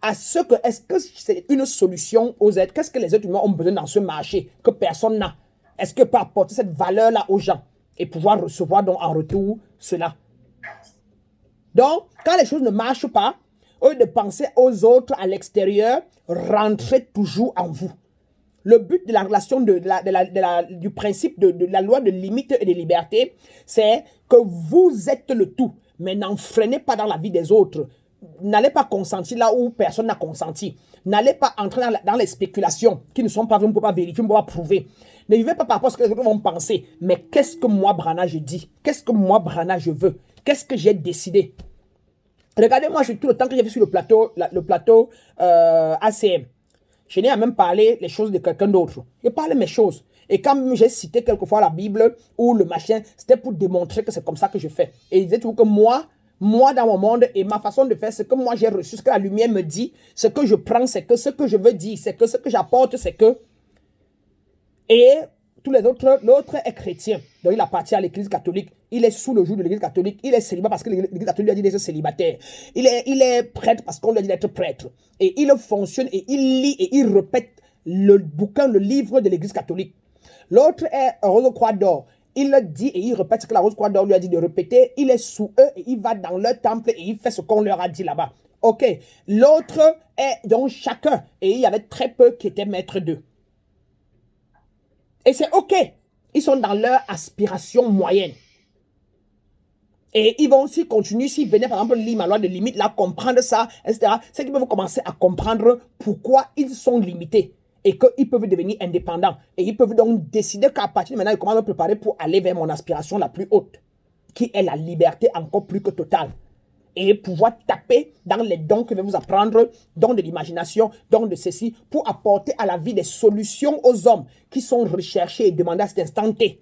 B: à ce que, est-ce que c'est une solution aux êtres? Qu'est-ce que les êtres humains ont besoin dans ce marché que personne n'a? Est-ce que peut apporter cette valeur-là aux gens et pouvoir recevoir donc en retour cela? Donc, quand les choses ne marchent pas, au lieu de penser aux autres à l'extérieur, rentrez toujours en vous. Le but de la relation du principe de la loi de limite et de liberté, c'est que vous êtes le tout, mais n'en freinez pas dans la vie des autres. N'allez pas consentir là où personne n'a consenti. N'allez pas entrer dans les spéculations qui ne sont pas vraies, on ne peut pas vérifier, on ne peut pas prouver. Ne vivez pas par rapport à ce que les autres vont penser. Mais qu'est-ce que moi, Brana, je dis? Qu'est-ce que moi, Brana, je veux? Qu'est-ce que j'ai décidé? Regardez-moi, tout le temps que j'ai fait sur le plateau ACM. Je n'ai à même parlé les choses de quelqu'un d'autre. Je parlais mes choses. Et quand j'ai cité quelquefois la Bible ou le machin, c'était pour démontrer que c'est comme ça que je fais. Et il disait toujours que moi dans mon monde et ma façon de faire, c'est que moi j'ai reçu ce que la lumière me dit, ce que je prends, c'est que ce que je veux dire, c'est que ce que j'apporte, c'est que... Et tous les autres, l'autre est chrétien. Donc il appartient à l'église catholique. Il est sous le joug de l'église catholique. Il est célibataire parce que l'église catholique lui a dit d'être célibataire. Il est prêtre parce qu'on lui a dit d'être prêtre. Et il fonctionne et il lit et il répète le bouquin, le livre de l'église catholique. L'autre est Rose Croix d'Or. Il le dit et il répète ce que la Rose Croix d'Or lui a dit de répéter. Il est sous eux et il va dans leur temple et il fait ce qu'on leur a dit là-bas. Ok. L'autre est donc chacun. Et il y avait très peu qui étaient maîtres d'eux. Et c'est ok. Ils sont dans leur aspiration moyenne. Et ils vont aussi continuer, s'ils venaient par exemple lire ma loi de limite, là, comprendre ça, etc. C'est qu'ils peuvent commencer à comprendre pourquoi ils sont limités. Et qu'ils peuvent devenir indépendants. Et ils peuvent donc décider qu'à partir de maintenant, ils commencent à me préparer pour aller vers mon aspiration la plus haute. Qui est la liberté encore plus que totale. et pouvoir taper dans les dons que je vais vous apprendre, dons de l'imagination, dons de ceci, pour apporter à la vie des solutions aux hommes qui sont recherchés et demandés à cet instant T.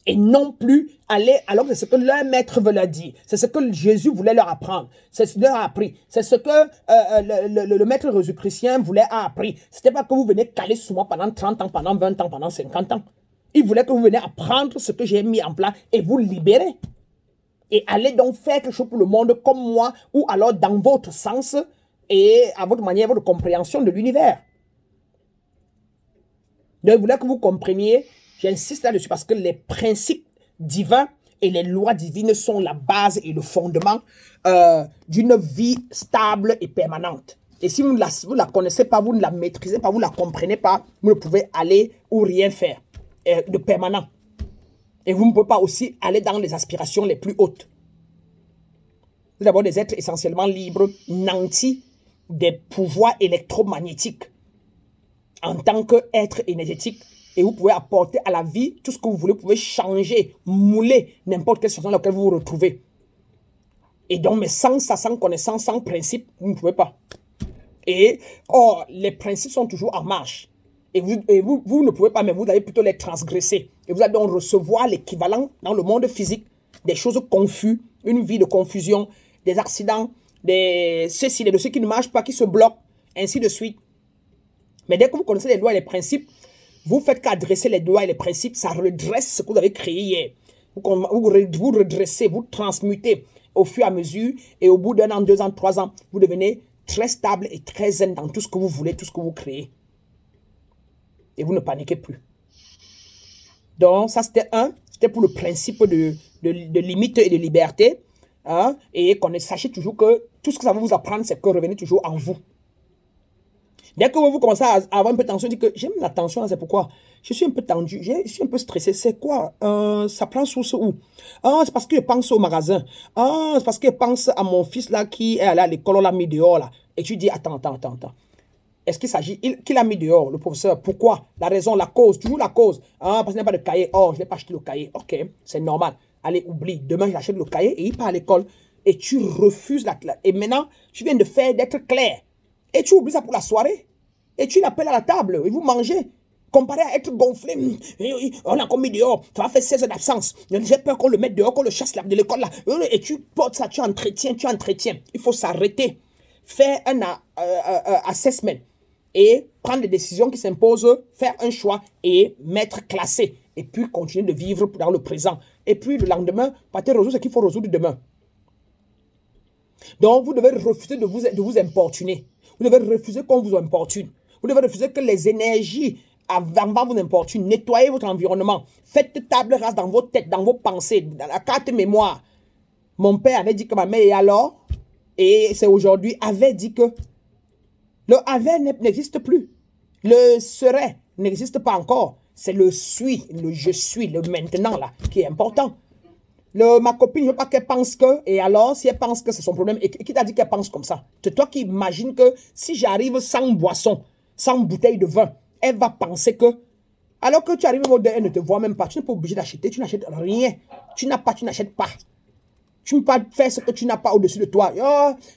B: Et non plus aller, alors que c'est ce que leur maître veut leur dire. C'est ce que Jésus voulait leur apprendre. C'est ce qu'il leur a appris. C'est ce que le maître jésus-christien voulait avoir appris. C'était pas que vous venez caler sur moi pendant 30 ans, pendant 20 ans, pendant 50 ans. Il voulait que vous venez apprendre ce que j'ai mis en place et vous libérer. Et allez donc faire quelque chose pour le monde comme moi, ou alors dans votre sens et à votre manière, votre compréhension de l'univers. Donc, je voulais que vous compreniez, j'insiste là-dessus parce que les principes divins et les lois divines sont la base et le fondement d'une vie stable et permanente. Et si vous ne la connaissez pas, vous ne la maîtrisez pas, vous ne la comprenez pas, vous ne pouvez aller ou rien faire de permanent. Et vous ne pouvez pas aussi aller dans les aspirations les plus hautes. Vous êtes d'abord des êtres essentiellement libres, nantis des pouvoirs électromagnétiques en tant qu'être énergétique. Et vous pouvez apporter à la vie tout ce que vous voulez. Vous pouvez changer, mouler n'importe quelle situation dans laquelle vous vous retrouvez. Et donc, mais sans ça, sans connaissance, sans principe, vous ne pouvez pas. Et les principes sont toujours en marche. Et vous ne pouvez pas, mais vous allez plutôt les transgresser. Et vous allez donc recevoir l'équivalent dans le monde physique des choses confuses, une vie de confusion, des accidents, des ceci, des dossiers qui ne marchent pas, qui se bloquent, ainsi de suite. Mais dès que vous connaissez les lois et les principes, vous faites qu'adresser les lois et les principes, ça redresse ce que vous avez créé hier. Vous redressez, vous transmutez au fur et à mesure, et au bout d'1 an, 2 ans, 3 ans, vous devenez très stable et très zen dans tout ce que vous voulez, tout ce que vous créez. Et vous ne paniquez plus. Donc, ça, c'était pour le principe de limite et de liberté. Hein, et sachez toujours que tout ce que ça va vous apprendre, c'est que revenez toujours en vous. Dès que vous commencez à avoir un peu de tension, dites que j'aime la tension, c'est pourquoi je suis un peu tendu, je suis un peu stressé. C'est quoi? Ça prend source où? C'est parce que je pense au magasin. C'est parce que je pense à mon fils là qui est allé à l'école, on l'a mis dehors là. Et tu dis, attends. Est-ce qu'il s'agit, qui l'a mis dehors, le professeur? Pourquoi? La raison, la cause, toujours la cause. Parce qu'il n'y a pas de cahier. Je n'ai pas acheté le cahier. Ok, c'est normal. Allez, oublie. Demain, j'achète le cahier et il part à l'école. Et tu refuses la classe. Et maintenant, tu viens d'être clair. Et tu oublies ça pour la soirée. Et tu l'appelles à la table. Et vous mangez. Comparé à être gonflé. On l'a commis dehors. Ça va faire 16 heures d'absence. J'ai peur qu'on le mette dehors, qu'on le chasse de l'école là. Et tu portes ça, tu entretiens. Il faut s'arrêter. Faire un assessment. Et prendre des décisions qui s'imposent, faire un choix et mettre classé. Et puis continuer de vivre dans le présent. Et puis le lendemain, partez résoudre ce qu'il faut résoudre demain. Donc vous devez refuser de vous importuner. Vous devez refuser qu'on vous importune. Vous devez refuser que les énergies avant vous importunent. Nettoyez votre environnement. Faites table rase dans vos têtes, dans vos pensées, dans la carte mémoire. Mon père avait dit que ma mère, et alors? Et c'est aujourd'hui, avait dit que le avait n'existe plus. Le serait n'existe pas encore. C'est le suis, le je suis, le maintenant là, qui est important. Ma copine, je ne veux pas qu'elle pense que, et alors, si elle pense que c'est son problème, et qui t'a dit qu'elle pense comme ça? C'est toi qui imagines que si j'arrive sans boisson, sans bouteille de vin, elle va penser que, alors que tu arrives au elle ne te voit même pas, tu n'es pas obligé d'acheter, tu n'achètes rien. Tu n'achètes pas. Tu ne peux pas faire ce que tu n'as pas au-dessus de toi.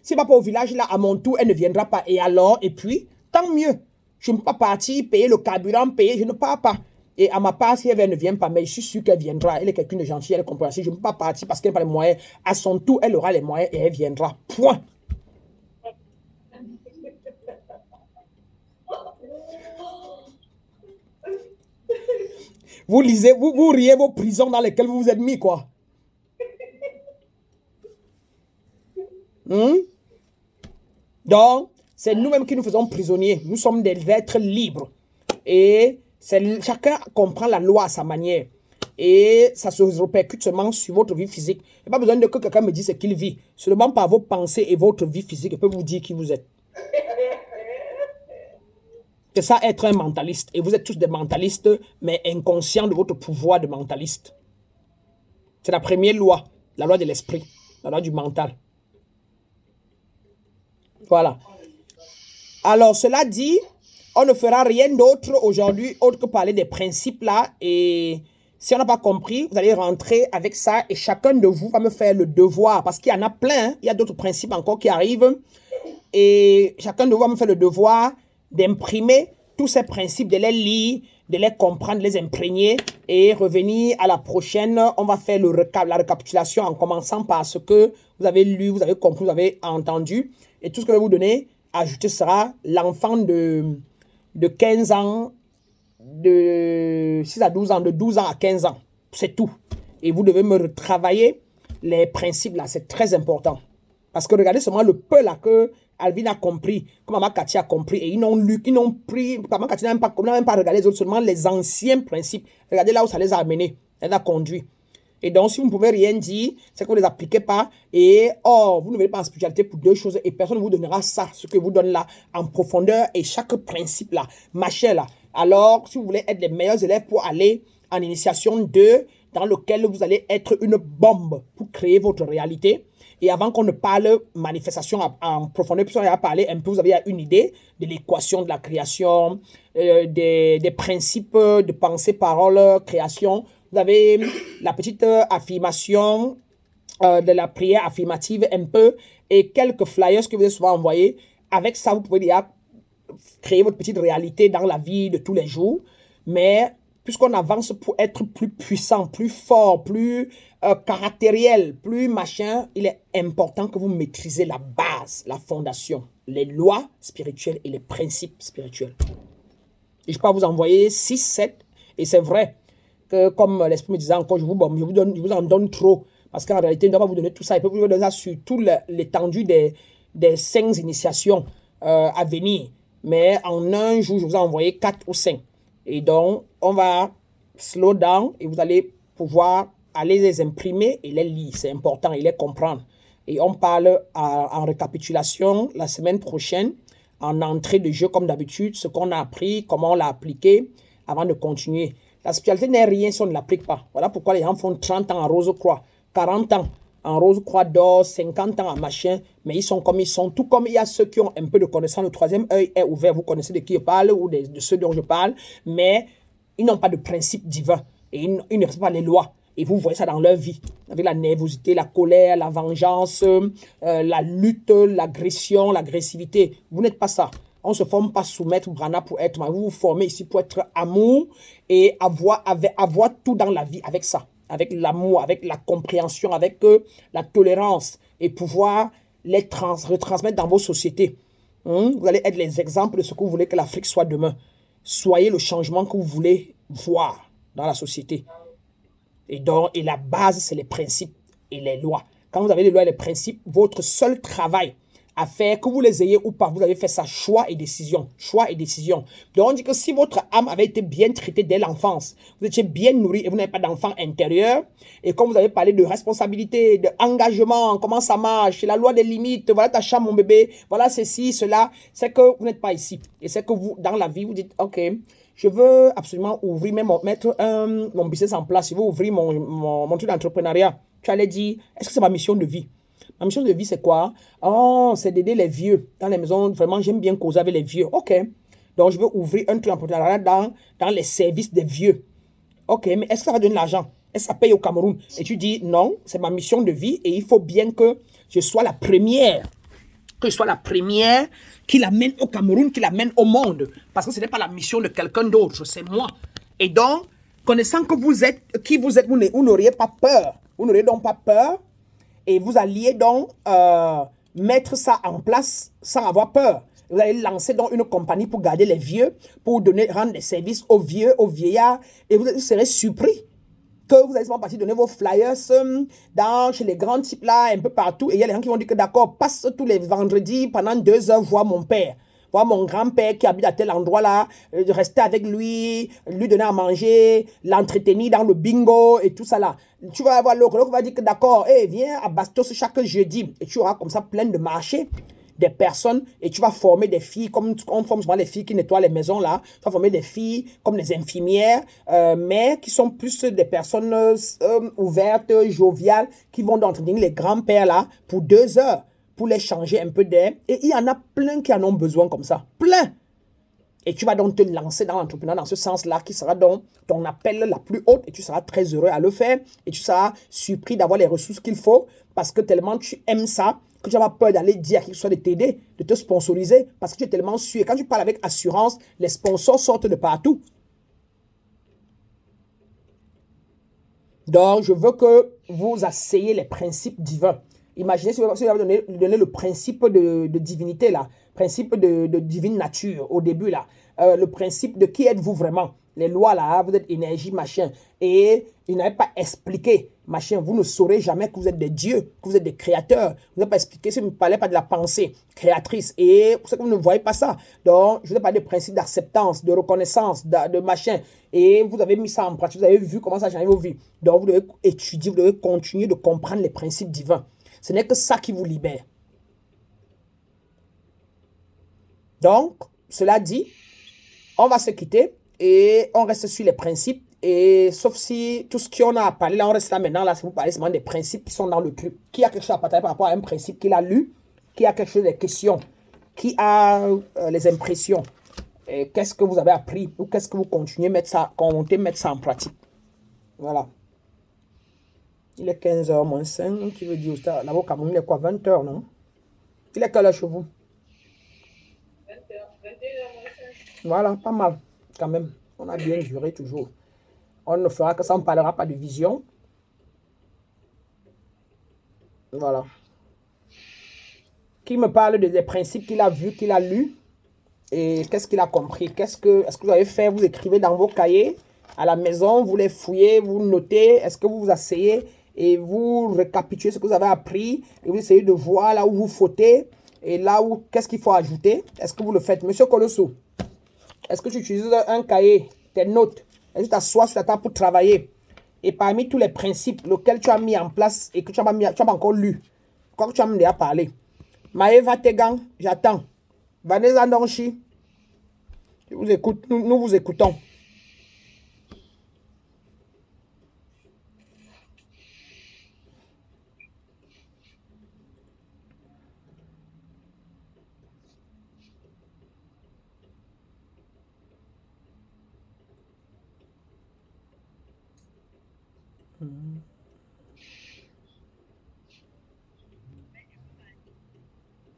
B: Si elle ne va pas au village, là, à mon tour, elle ne viendra pas. Et alors, et puis, tant mieux. Je ne peux pas partir, payer le carburant, je ne pars pas. Et à ma part, si elle ne vient pas, mais je suis sûr qu'elle viendra. Elle est quelqu'un de gentil, elle est compréhensible. Je ne peux pas partir parce qu'elle n'a pas les moyens. À son tour, elle aura les moyens et elle viendra. Point. Vous lisez, vous riez vos prisons dans lesquelles vous vous êtes mis, quoi. Donc, c'est nous-mêmes qui nous faisons prisonniers. Nous sommes des êtres libres. Et chacun comprend la loi à sa manière. Et ça se répercute seulement sur votre vie physique. Il n'y a pas besoin de que quelqu'un me dise ce qu'il vit. Seulement par vos pensées et votre vie physique, je peux vous dire qui vous êtes. C'est ça être un mentaliste. Et vous êtes tous des mentalistes, mais inconscients de votre pouvoir de mentaliste. C'est la première loi. La loi de l'esprit. La loi du mental. Voilà. Alors, cela dit, on ne fera rien d'autre aujourd'hui, autre que parler des principes là. Et Si on n'a pas compris, vous allez rentrer avec ça et chacun de vous va me faire le devoir parce qu'il y en a plein. Hein. Il y a d'autres principes encore qui arrivent. Et chacun de vous va me faire le devoir d'imprimer tous ces principes, de les lire, de les comprendre, de les imprégner et revenir à la prochaine. On va faire la récapitulation en commençant par ce que vous avez lu, vous avez compris, vous avez entendu. Et tout ce que je vais vous donner, ajouter sera l'enfant de 15 ans, de 6 à 12 ans, de 12 ans à 15 ans. C'est tout. Et vous devez me retravailler les principes là, c'est très important. Parce que regardez seulement le peu là que Alvin a compris, que Maman Cathy a compris, et ils n'ont lu, ils n'ont pris, Maman Cathy n'a même pas regardé les autres, seulement les anciens principes. Regardez là où ça les a amenés, elle a conduit. Et donc, si vous ne pouvez rien dire, c'est que vous ne les appliquez pas, et vous ne venez pas en spiritualité pour deux choses, et personne ne vous donnera ça, ce que vous donne là, en profondeur, et chaque principe là, machin là. Alors, si vous voulez être les meilleurs élèves pour aller en initiation 2, dans lequel vous allez être une bombe pour créer votre réalité. Et avant qu'on ne parle manifestation en profondeur, puisqu'on a parlé un peu, vous avez une idée de l'équation de la création, des principes de pensée, parole, création. Vous avez la petite affirmation de la prière affirmative un peu et quelques flyers que vous avez souvent envoyés. Avec ça, vous pouvez déjà créer votre petite réalité dans la vie de tous les jours. Mais puisqu'on avance pour être plus puissant, plus fort, plus caractériel, plus machin, il est important que vous maîtrisez la base, la fondation, les lois spirituelles et les principes spirituels. Et je peux vous envoyer 6, 7, et c'est vrai que comme l'Esprit me disait encore, je vous en donne trop, parce qu'en réalité, il ne doit pas vous donner tout ça, il peut vous donner ça sur toute l'étendue des 5 initiations à venir. Mais en un jour, je vous ai envoyé 4 ou 5. Et donc, on va slow down et vous allez pouvoir aller les imprimer et les lire. C'est important et les comprendre. Et on parle en récapitulation la semaine prochaine, en entrée de jeu comme d'habitude, ce qu'on a appris, comment on l'a appliqué avant de continuer. La spiritualité n'est rien si on ne l'applique pas. Voilà pourquoi les gens font 30 ans en rose-croix, 40 ans en rose-croix d'or, 50 ans en machin, mais ils sont comme ils sont. Tout comme il y a ceux qui ont un peu de connaissance, le troisième œil est ouvert, vous connaissez de qui je parle ou de ceux dont je parle, mais ils n'ont pas de principe divin et ils ne respectent pas les lois. Et vous voyez ça dans leur vie, avec la nervosité, la colère, la vengeance, la lutte, l'agression, l'agressivité. Vous n'êtes pas ça. On ne se forme pas soumettre Brana pour être, mais vous vous formez ici pour être amour et avoir tout dans la vie avec ça. Avec l'amour, avec la compréhension, avec la tolérance et pouvoir les retransmettre dans vos sociétés. Vous allez être les exemples de ce que vous voulez que l'Afrique soit demain. Soyez le changement que vous voulez voir dans la société. Et la base, c'est les principes et les lois. Quand vous avez les lois et les principes, votre seul travail à faire, que vous les ayez ou pas, vous avez fait ça, choix et décision. Choix et décision. Donc, on dit que si votre âme avait été bien traitée dès l'enfance, vous étiez bien nourri et vous n'avez pas d'enfant intérieur, et comme vous avez parlé de responsabilité, d'engagement, comment ça marche, la loi des limites, voilà ta chambre, mon bébé, voilà ceci, cela, c'est que vous n'êtes pas ici. Et c'est que vous, dans la vie, vous dites, OK, je veux absolument ouvrir, mettre mon business en place, je veux ouvrir mon truc d'entrepreneuriat. Tu allais dire, est-ce que c'est ma mission de vie? Ma mission de vie, c'est quoi? Oh, c'est d'aider les vieux dans les maisons. Vraiment, j'aime bien causer avec les vieux. OK. Donc, je veux ouvrir un truc d'entrepreneuriat dans les services des vieux. OK, mais est-ce que ça va donner de l'argent? Est-ce que ça paye au Cameroun? Et tu dis, non, c'est ma mission de vie et il faut bien que je sois la première. Que je sois la première qui l'amène au Cameroun, qui l'amène au monde. Parce que ce n'est pas la mission de quelqu'un d'autre, c'est moi. Et donc, connaissant que vous êtes, qui vous êtes, vous n'auriez pas peur. Vous n'auriez donc pas peur. Et vous alliez donc mettre ça en place sans avoir peur. Vous allez lancer donc une compagnie pour garder les vieux, pour rendre des services aux vieux, aux vieillards. Et vous serez surpris que vous allez souvent partir donner vos flyers chez les grands types là, un peu partout. Et il y a les gens qui vont dire que d'accord, passe tous les vendredis pendant 2 heures voir mon père. Voir mon grand-père qui habite à tel endroit là, rester avec lui donner à manger, l'entretenir dans le bingo et tout ça là. Tu vas avoir l'autre qui va dire que d'accord, viens à Bastos chaque jeudi. Et tu auras comme ça plein de marchés, des personnes, et tu vas former des filles, comme on forme souvent les filles qui nettoient les maisons là. Tu vas former des filles comme les infirmières, mais qui sont plus des personnes ouvertes, joviales, qui vont entretenir les grands-pères là pour 2 heures. Pour les changer un peu d'air. Et il y en a plein qui en ont besoin comme ça. Plein. Et tu vas donc te lancer dans l'entrepreneuriat dans ce sens-là, qui sera donc ton appel la plus haute, et tu seras très heureux à le faire, et tu seras surpris d'avoir les ressources qu'il faut, parce que tellement tu aimes ça, que tu n'as pas peur d'aller dire à qui que ce soit de t'aider, de te sponsoriser, parce que tu es tellement sûr. Et quand tu parles avec assurance, les sponsors sortent de partout. Donc, je veux que vous asseyez les principes divins. Imaginez si vous avez donné le principe de divinité, là, principe de divine nature au début, là, le principe de qui êtes-vous vraiment, les lois, là, vous êtes énergie, machin, et il n'avait pas expliqué, machin, vous ne saurez jamais que vous êtes des dieux, que vous êtes des créateurs, vous n'avez pas expliqué, si vous ne parlez pas de la pensée créatrice, et pour ça que vous ne voyez pas ça. Donc, je vous ai parlé des principes d'acceptance, de reconnaissance, de machin, et vous avez mis ça en pratique, vous avez vu comment ça change vos vies. Donc, vous devez étudier, vous devez continuer de comprendre les principes divins. Ce n'est que ça qui vous libère. Donc, cela dit, on va se quitter et on reste sur les principes. Et sauf si tout ce qu'on a parlé, là, on reste là maintenant. Là, si vous parlez seulement des principes qui sont dans le truc. Qui a quelque chose à partager par rapport à un principe qu'il a lu? Qui a quelque chose, des questions? Qui a les impressions? Qu'est-ce que vous avez appris? Ou qu'est-ce que vous continuez à mettre ça, mettre ça en pratique? Voilà. Il est 15h moins 5, qui veut dire, là-bas au Cameroun, il est quoi, 20h, non? Il est quelle heure chez vous?
D: 20h, 21h moins 5.
B: Voilà, pas mal, quand même. On a bien juré toujours. On ne fera que ça, on ne parlera pas de vision. Voilà. Qui me parle des principes qu'il a vus, qu'il a lus? Et qu'est-ce qu'il a compris? Est-ce que vous avez fait? Vous écrivez dans vos cahiers à la maison, vous les fouillez, vous notez. Est-ce que vous vous asseyez et vous récapitulez ce que vous avez appris et vous essayez de voir là où vous fautez et là où qu'est-ce qu'il faut ajouter? Est-ce que vous le faites? Monsieur Colosso, est-ce que tu utilises un cahier, tes notes? Est-ce que tu t'assois sur la table pour travailler? Et parmi tous les principes, lesquels tu as mis en place et que tu n'as pas encore lu, quoi que tu as déjà parlé. Maëva Tegan, j'attends. Vanessa Ndonchi, je vous écoute, nous vous écoutons.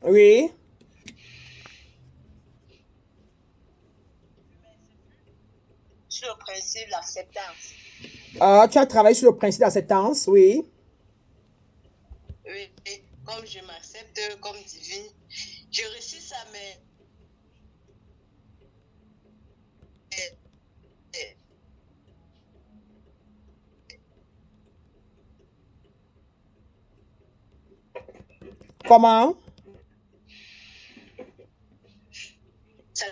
B: Oui.
A: Sur le principe d'acceptance.
B: Tu as travaillé sur le principe d'acceptance, oui.
A: Oui, et comme je m'accepte comme divine, je réussis ça, mais
B: Comment?
A: ça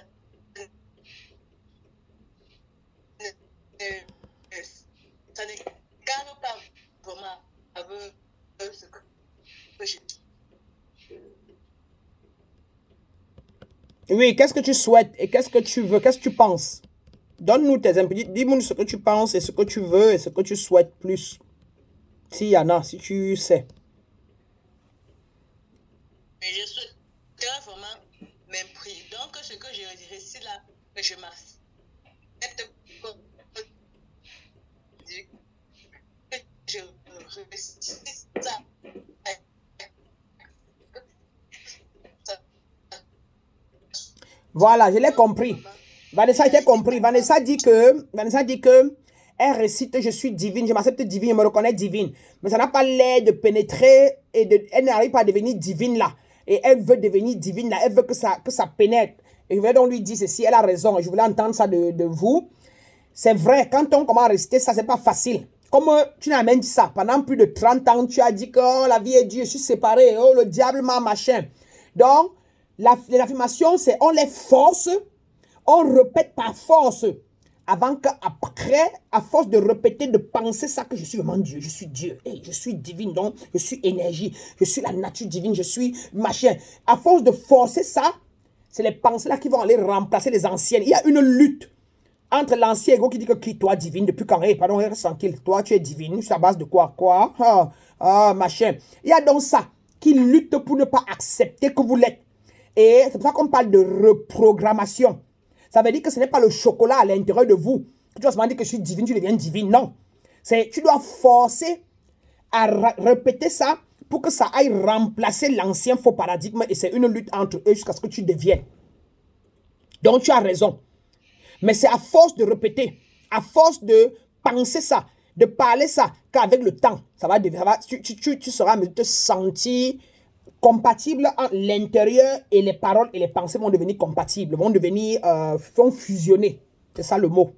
A: ça ne cadre pas vraiment avec ce que je
B: Oui, qu'est-ce que tu souhaites et qu'est-ce que tu veux, qu'est-ce que tu penses? Donne-nous tes impressions, dis-moi ce que tu penses et ce que tu veux et ce que tu souhaites plus. S'il y en a, si tu sais.
A: Mais je souhaiterais vraiment m'imprimer. Donc, ce que je réussis là, que je m'accepte comme je réussis ça.
B: Voilà, je l'ai compris. Vanessa a compris. Vanessa dit que elle récite je suis divine, je m'accepte divine, je me reconnais divine. Mais ça n'a pas l'air de pénétrer et elle n'arrive pas à devenir divine là. Et elle veut devenir divine là, elle veut que ça pénètre. Et je vais donc lui dire ceci, elle a raison. Et je voulais entendre ça de vous. C'est vrai, quand on commence à réciter ça, c'est pas facile. Comme tu n'as même dit ça, pendant plus de 30 ans, tu as dit que oh, la vie est dure, je suis séparé, oh le diable m'a machin. Donc, les affirmations, c'est on les force, on répète par force. Avant qu'après, à force de répéter, de penser ça, que je suis vraiment Dieu, je suis Dieu, hey, je suis divine, donc je suis énergie, je suis la nature divine, je suis machin. À force de forcer ça, c'est les pensées là qui vont aller remplacer les anciennes. Il y a une lutte entre l'ancien ego qui dit que qui, toi divine, depuis quand, hey, pardon, reste tranquille, toi tu es divine, sur la base de quoi, machin. Il y a donc ça qui lutte pour ne pas accepter que vous l'êtes. Et c'est pour ça qu'on parle de reprogrammation. Ça veut dire que ce n'est pas le chocolat à l'intérieur de vous. Tu vas seulement dire que je suis divine, tu deviens divine. Non. Tu dois forcer à répéter ça pour que ça aille remplacer l'ancien faux paradigme. Et c'est une lutte entre eux jusqu'à ce que tu deviennes. Donc tu as raison. Mais c'est à force de répéter, à force de penser ça, de parler ça, qu'avec le temps, tu seras de te sentir compatible entre l'intérieur et les paroles et les pensées vont devenir compatibles, vont fusionner. C'est ça le mot.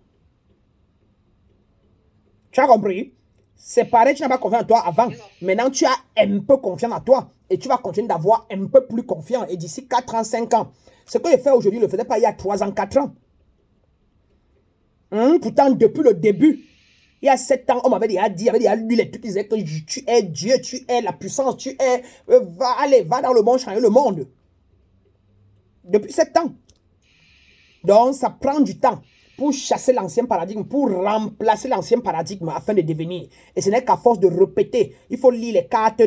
B: Tu as compris? C'est pareil, tu n'as pas confiance en toi avant. Maintenant, tu as un peu confiance en toi et tu vas continuer d'avoir un peu plus confiance. Et d'ici 4 ans, 5 ans, ce que je fais aujourd'hui, je ne le faisais pas il y a 3 ans, 4 ans. Pourtant, depuis le début, il y a 7 ans, on m'avait déjà dit, lui les trucs qui disaient que tu es Dieu, tu es la puissance, tu es... va dans le monde, changer le monde. Depuis 7 ans. Donc, ça prend du temps pour chasser l'ancien paradigme, pour remplacer l'ancien paradigme afin de devenir. Et ce n'est qu'à force de répéter. Il faut lire les cartes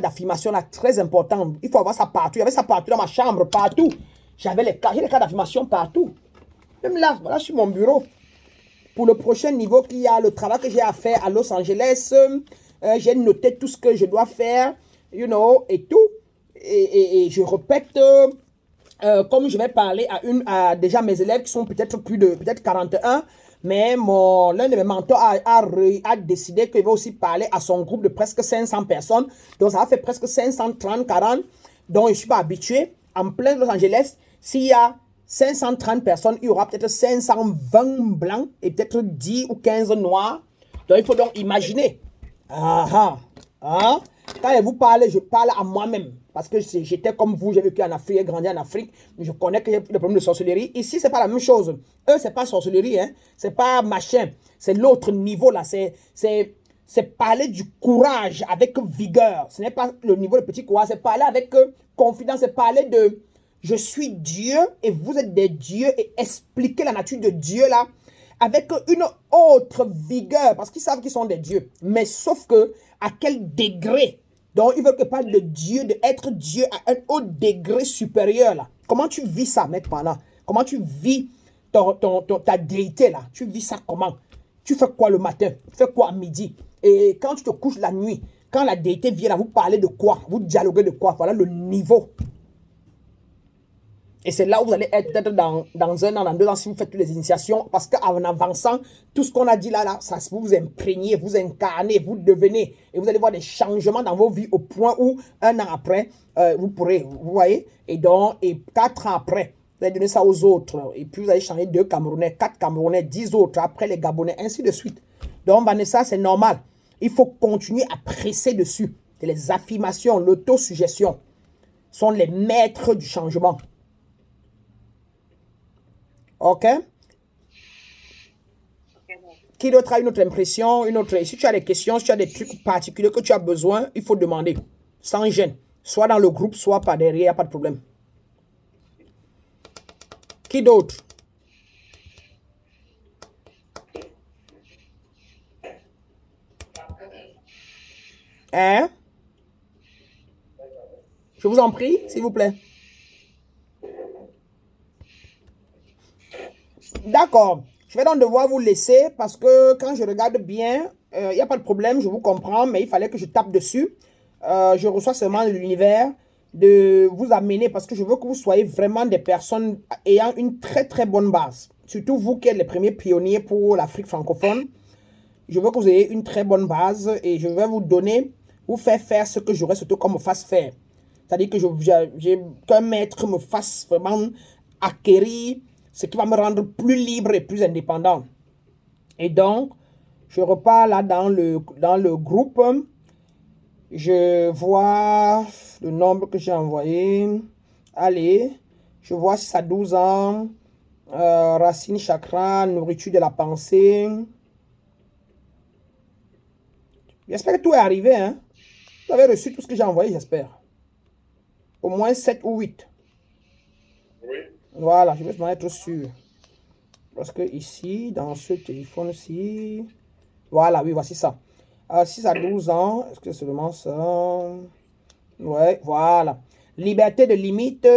B: d'affirmation, là, très important. Il faut avoir ça partout. Il y avait ça partout dans ma chambre, partout. J'ai les cartes d'affirmation partout. Même là, voilà, sur mon bureau. Pour le prochain niveau qu'il y a, le travail que j'ai à faire à Los Angeles, j'ai noté tout ce que je dois faire, et tout. Et je répète, comme je vais parler à déjà mes élèves qui sont peut-être 41, mais l'un de mes mentors a décidé qu'il va aussi parler à son groupe de presque 500 personnes. Donc ça va faire presque 530, 40. Donc je ne suis pas habitué. En plein Los Angeles, s'il y a 530 personnes, il y aura peut-être 520 blancs et peut-être 10 ou 15 noirs. Donc, il faut donc imaginer. Quand je vous parle, je parle à moi-même. Parce que j'étais comme vous, j'ai vécu en Afrique, j'ai grandi en Afrique. Je connais que j'ai le problème de sorcellerie. Ici, c'est pas la même chose. Eux, c'est pas sorcellerie, hein. C'est pas machin. C'est l'autre niveau, là. C'est parler du courage avec vigueur. Ce n'est pas le niveau de petit courage. C'est parler avec confidence. C'est parler de... Je suis Dieu et vous êtes des dieux et expliquer la nature de Dieu là avec une autre vigueur parce qu'ils savent qu'ils sont des dieux. Mais sauf que à quel degré? Donc ils veulent que parle de Dieu, d'être Dieu à un haut degré supérieur là. Comment tu vis ça, mec, pendant? Comment tu vis ta déité là? Tu vis ça comment? Tu fais quoi le matin? Tu fais quoi à midi? Et quand tu te couches la nuit, quand la déité vient là, vous parlez de quoi? Vous dialoguez de quoi? Voilà le niveau. Et c'est là où vous allez être peut-être dans 1 an, dans 2 ans, si vous faites toutes les initiations. Parce qu'en avançant, tout ce qu'on a dit là, ça vous vous imprégnez, vous incarnez, vous devenez. Et vous allez voir des changements dans vos vies au point où, 1 an après, vous pourrez, vous voyez. Et 4 ans après, vous allez donner ça aux autres. Et puis vous allez changer 2 Camerounais, 4 Camerounais, 10 autres, après les Gabonais, ainsi de suite. Donc Vanessa, c'est normal. Il faut continuer à presser dessus. Et les affirmations, l'autosuggestion sont les maîtres du changement. Ok? Qui d'autre a une autre impression, si tu as des questions, si tu as des trucs particuliers que tu as besoin, il faut demander. Sans gêne. Soit dans le groupe, soit par derrière, il n'y a pas de problème. Qui d'autre? Hein? Je vous en prie, s'il vous plaît. D'accord. Je vais donc devoir vous laisser parce que quand je regarde bien, il n'y a pas de problème, je vous comprends, mais il fallait que je tape dessus. Je reçois seulement de l'univers de vous amener parce que je veux que vous soyez vraiment des personnes ayant une très très bonne base. Surtout vous qui êtes les premiers pionniers pour l'Afrique francophone. Je veux que vous ayez une très bonne base et je vais vous faire faire ce que j'aurais surtout qu'on me fasse faire. C'est-à-dire que qu'un maître me fasse vraiment acquérir ce qui va me rendre plus libre et plus indépendant. Et donc, je repars là dans le groupe. Je vois le nombre que j'ai envoyé. Allez, je vois 6 à 12 ans. Racine, chakra, nourriture de la pensée. J'espère que tout est arrivé. Hein? Vous avez reçu tout ce que j'ai envoyé, j'espère. Au moins 7 ou 8.
C: Oui.
B: Voilà, je vais m'en être sûr. Parce que ici, dans ce téléphone-ci... Voilà, oui, voici ça. 6 à 12 ans, est-ce que c'est seulement ça? Ouais, voilà. Liberté de limite,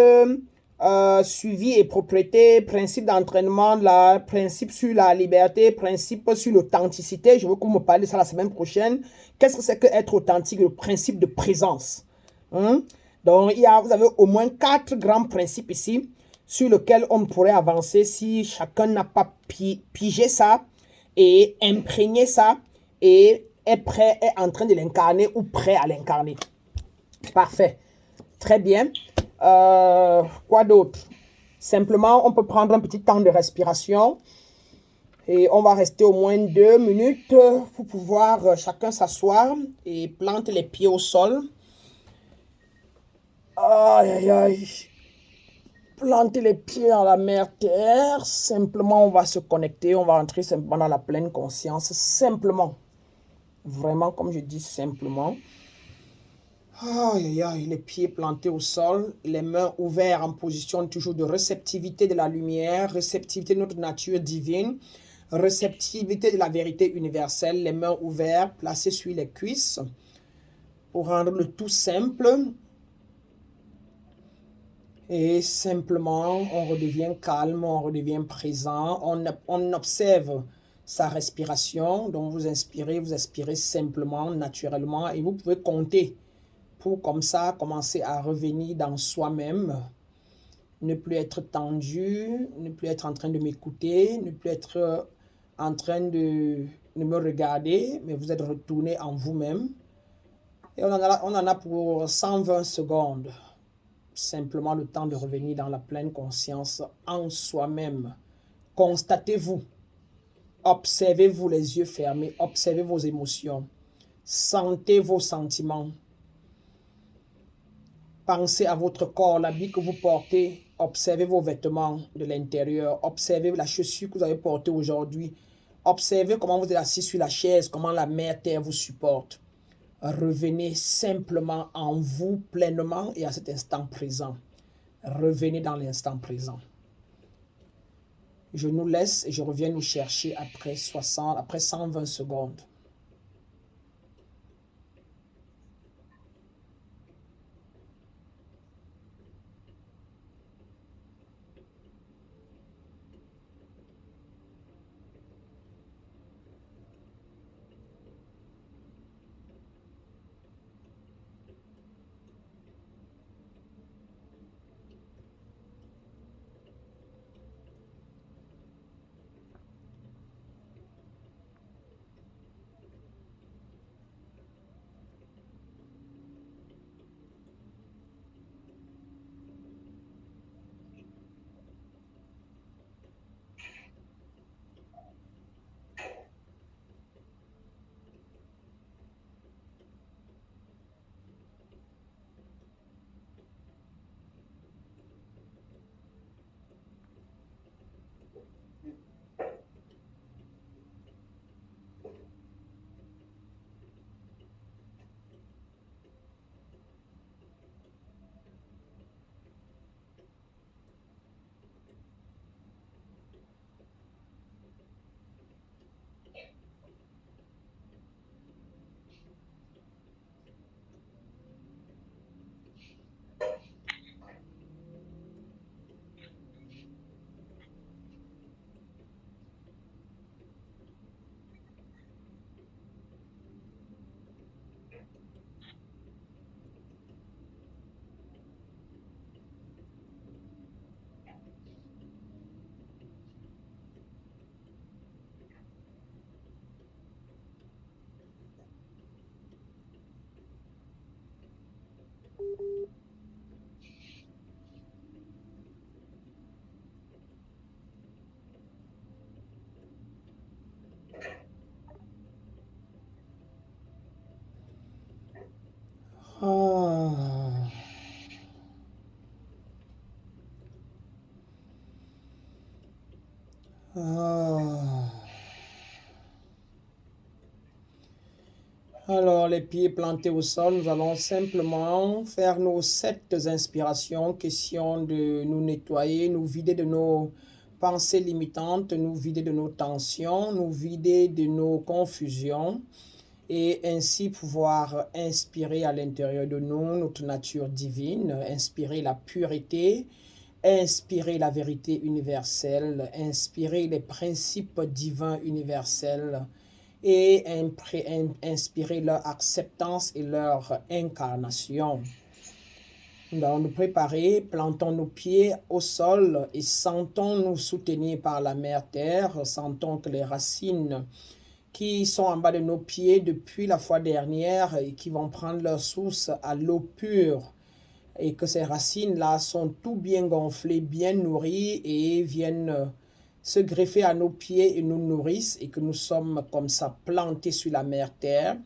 B: suivi et propriété, principe d'entraînement, principe sur la liberté, principe sur l'authenticité. Je veux que vous me parlez de ça la semaine prochaine. Qu'est-ce que c'est que être authentique? Le principe de présence. Hein? Donc, vous avez au moins 4 grands principes ici sur lesquels on pourrait avancer si chacun n'a pas pigé ça et imprégné ça et est en train de l'incarner ou prêt à l'incarner. Parfait. Très bien. Quoi d'autre? Simplement, on peut prendre un petit temps de respiration et on va rester au moins 2 minutes pour pouvoir chacun s'asseoir et planter les pieds au sol. Aïe, aïe, aïe. Planter les pieds dans la mère terre. Simplement, on va se connecter, on va entrer simplement dans la pleine conscience. Simplement. Vraiment, comme je dis, simplement. Aïe, aïe, aïe, les pieds plantés au sol, les mains ouvertes en position toujours de réceptivité de la lumière, réceptivité de notre nature divine, réceptivité de la vérité universelle, les mains ouvertes, placées sur les cuisses, pour rendre le tout simple. Et simplement, on redevient calme, on redevient présent, on observe sa respiration, donc vous expirez simplement, naturellement, et vous pouvez compter pour comme ça commencer à revenir dans soi-même, ne plus être tendu, ne plus être en train de m'écouter, ne plus être en train de me regarder, mais vous êtes retourné en vous-même. Et on en a pour 120 secondes. Simplement le temps de revenir dans la pleine conscience en soi-même. Constatez-vous, observez-vous les yeux fermés, observez vos émotions, sentez vos sentiments. Pensez à votre corps, l'habit que vous portez. Observez vos vêtements de l'intérieur. Observez la chaussure que vous avez portée aujourd'hui. Observez comment vous êtes assis sur la chaise, comment la mère terre vous supporte. Revenez simplement en vous pleinement et à cet instant présent. Revenez dans l'instant présent. Je nous laisse et je reviens nous chercher après 120 secondes. Alors, les pieds plantés au sol, nous allons simplement faire nos 7 inspirations, question de nous nettoyer, nous vider de nos pensées limitantes, nous vider de nos tensions, nous vider de nos confusions et ainsi pouvoir inspirer à l'intérieur de nous notre nature divine, inspirer la pureté, inspirer la vérité universelle, inspirer les principes divins universels et inspirer leur acceptance et leur incarnation. Nous allons nous préparer, plantons nos pieds au sol et sentons-nous soutenir par la mère terre, sentons que les racines qui sont en bas de nos pieds depuis la fois dernière et qui vont prendre leur source à l'eau pure et que ces racines-là sont tout bien gonflées, bien nourries et viennent se greffer à nos pieds et nous nourrissent et que nous sommes comme ça plantés sur la mère terre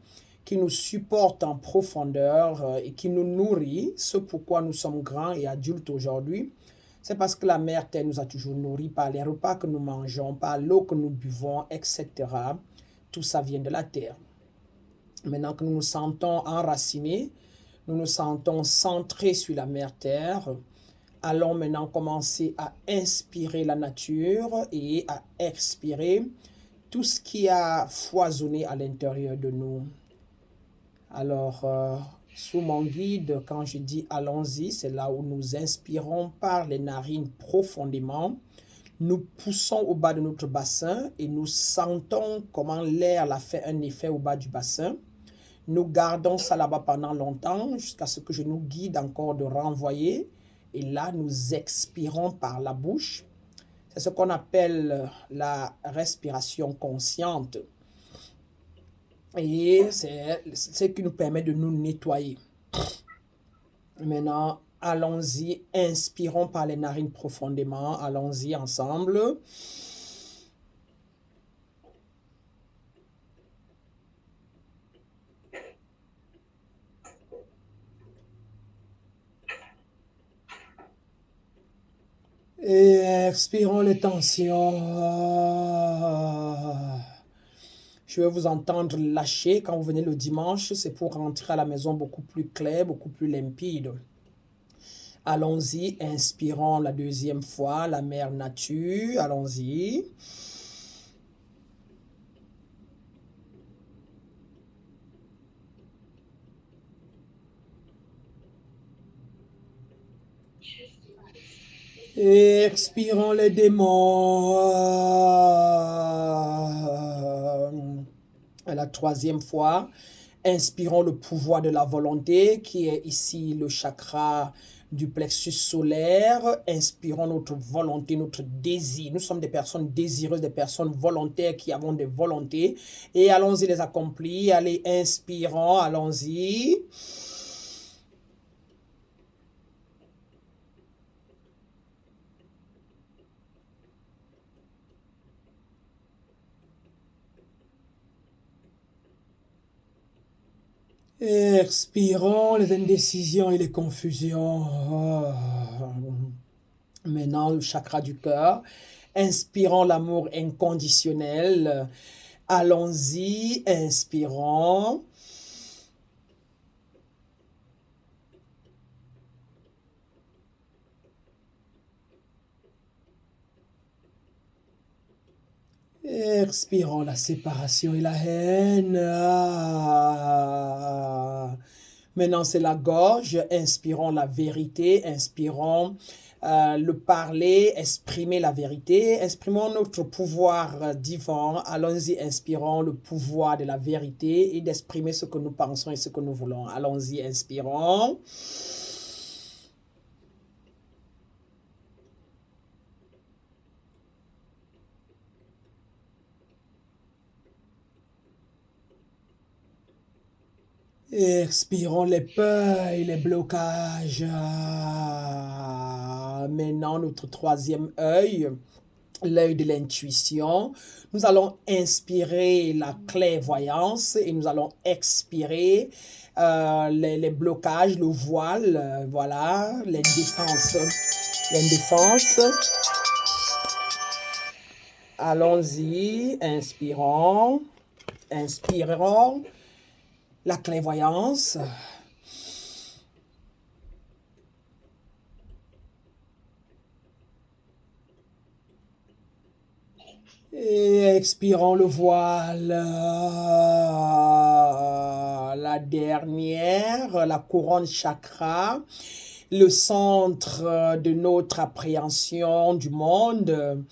B: qui nous supporte en profondeur et qui nous nourrit, ce pourquoi nous sommes grands et adultes aujourd'hui. C'est parce que la mère terre nous a toujours nourris par les repas que nous mangeons, par l'eau que nous buvons, etc. Tout ça vient de la terre. Maintenant que nous nous sentons enracinés, nous nous sentons centrés sur la mère terre, allons maintenant commencer à inspirer la nature et à expirer tout ce qui a foisonné à l'intérieur de nous. Alors, sous mon guide, quand je dis allons-y, c'est là où nous inspirons par les narines profondément. Nous poussons au bas de notre bassin et nous sentons comment l'air a fait un effet au bas du bassin. Nous gardons ça là-bas pendant longtemps jusqu'à ce que je nous guide encore de renvoyer. Et là, nous expirons par la bouche. C'est ce qu'on appelle la respiration consciente. Et c'est ce qui nous permet de nous nettoyer. Maintenant, allons-y, inspirons par les narines profondément. Allons-y ensemble. Et expirons les tensions. Je vais vous entendre lâcher quand vous venez le dimanche. C'est pour rentrer à la maison beaucoup plus clair, beaucoup plus limpide. Allons-y, inspirons la deuxième fois, la mère nature. Allons-y. Et expirons les démons. La troisième fois, inspirons le pouvoir de la volonté qui est ici le chakra du plexus solaire. Inspirons notre volonté, notre désir. Nous sommes des personnes désireuses, des personnes volontaires qui avons des volontés. Et allons-y les accomplir. Allez, inspirons, allons-y. Expirons les indécisions et les confusions. Maintenant, le chakra du cœur. Inspirons l'amour inconditionnel. Allons-y, inspirons. Expirons la séparation et la haine. Maintenant, c'est la gorge. Inspirons la vérité. Inspirons le parler, exprimer la vérité. Exprimons notre pouvoir divin. Allons-y, inspirons le pouvoir de la vérité et d'exprimer ce que nous pensons et ce que nous voulons. Allons-y, inspirons. Expirons les peurs et les blocages. Maintenant, notre troisième œil, l'œil de l'intuition. Nous allons inspirer la clairvoyance et nous allons expirer les blocages, le voile, voilà, l'indéfense. L'indéfense. Allons-y, inspirons, inspirons. La clairvoyance. Et expirons le voile. La dernière, la couronne chakra. le centre de notre appréhension du monde,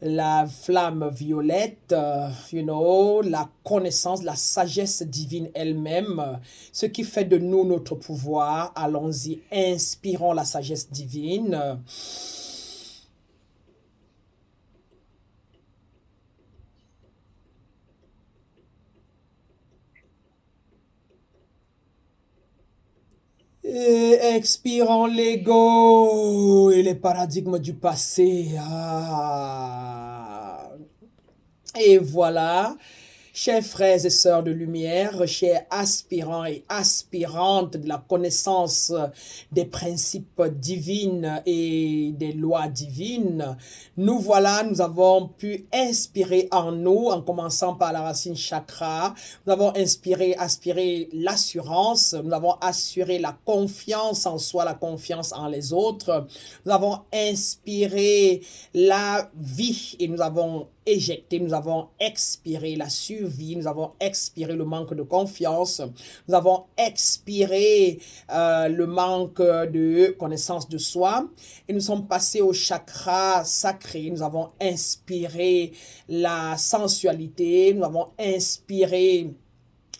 B: la flamme violette, la connaissance, la sagesse divine elle-même, ce qui fait de nous notre pouvoir. Allons-y, inspirons la sagesse divine. Et expirons l'ego et les paradigmes du passé. Et voilà, chers frères et sœurs de lumière, chers aspirants et aspirantes de la connaissance des principes divines et des lois divines, nous voilà, nous avons pu inspirer en nous, en commençant par la racine chakra, nous avons aspiré l'assurance, nous avons assuré la confiance en soi, la confiance en les autres, nous avons inspiré la vie et nous avons éjecté, nous avons expiré la survie, nous avons expiré le manque de confiance, nous avons expiré le manque de connaissance de soi et nous sommes passés au chakra sacré, nous avons inspiré la sensualité, nous avons inspiré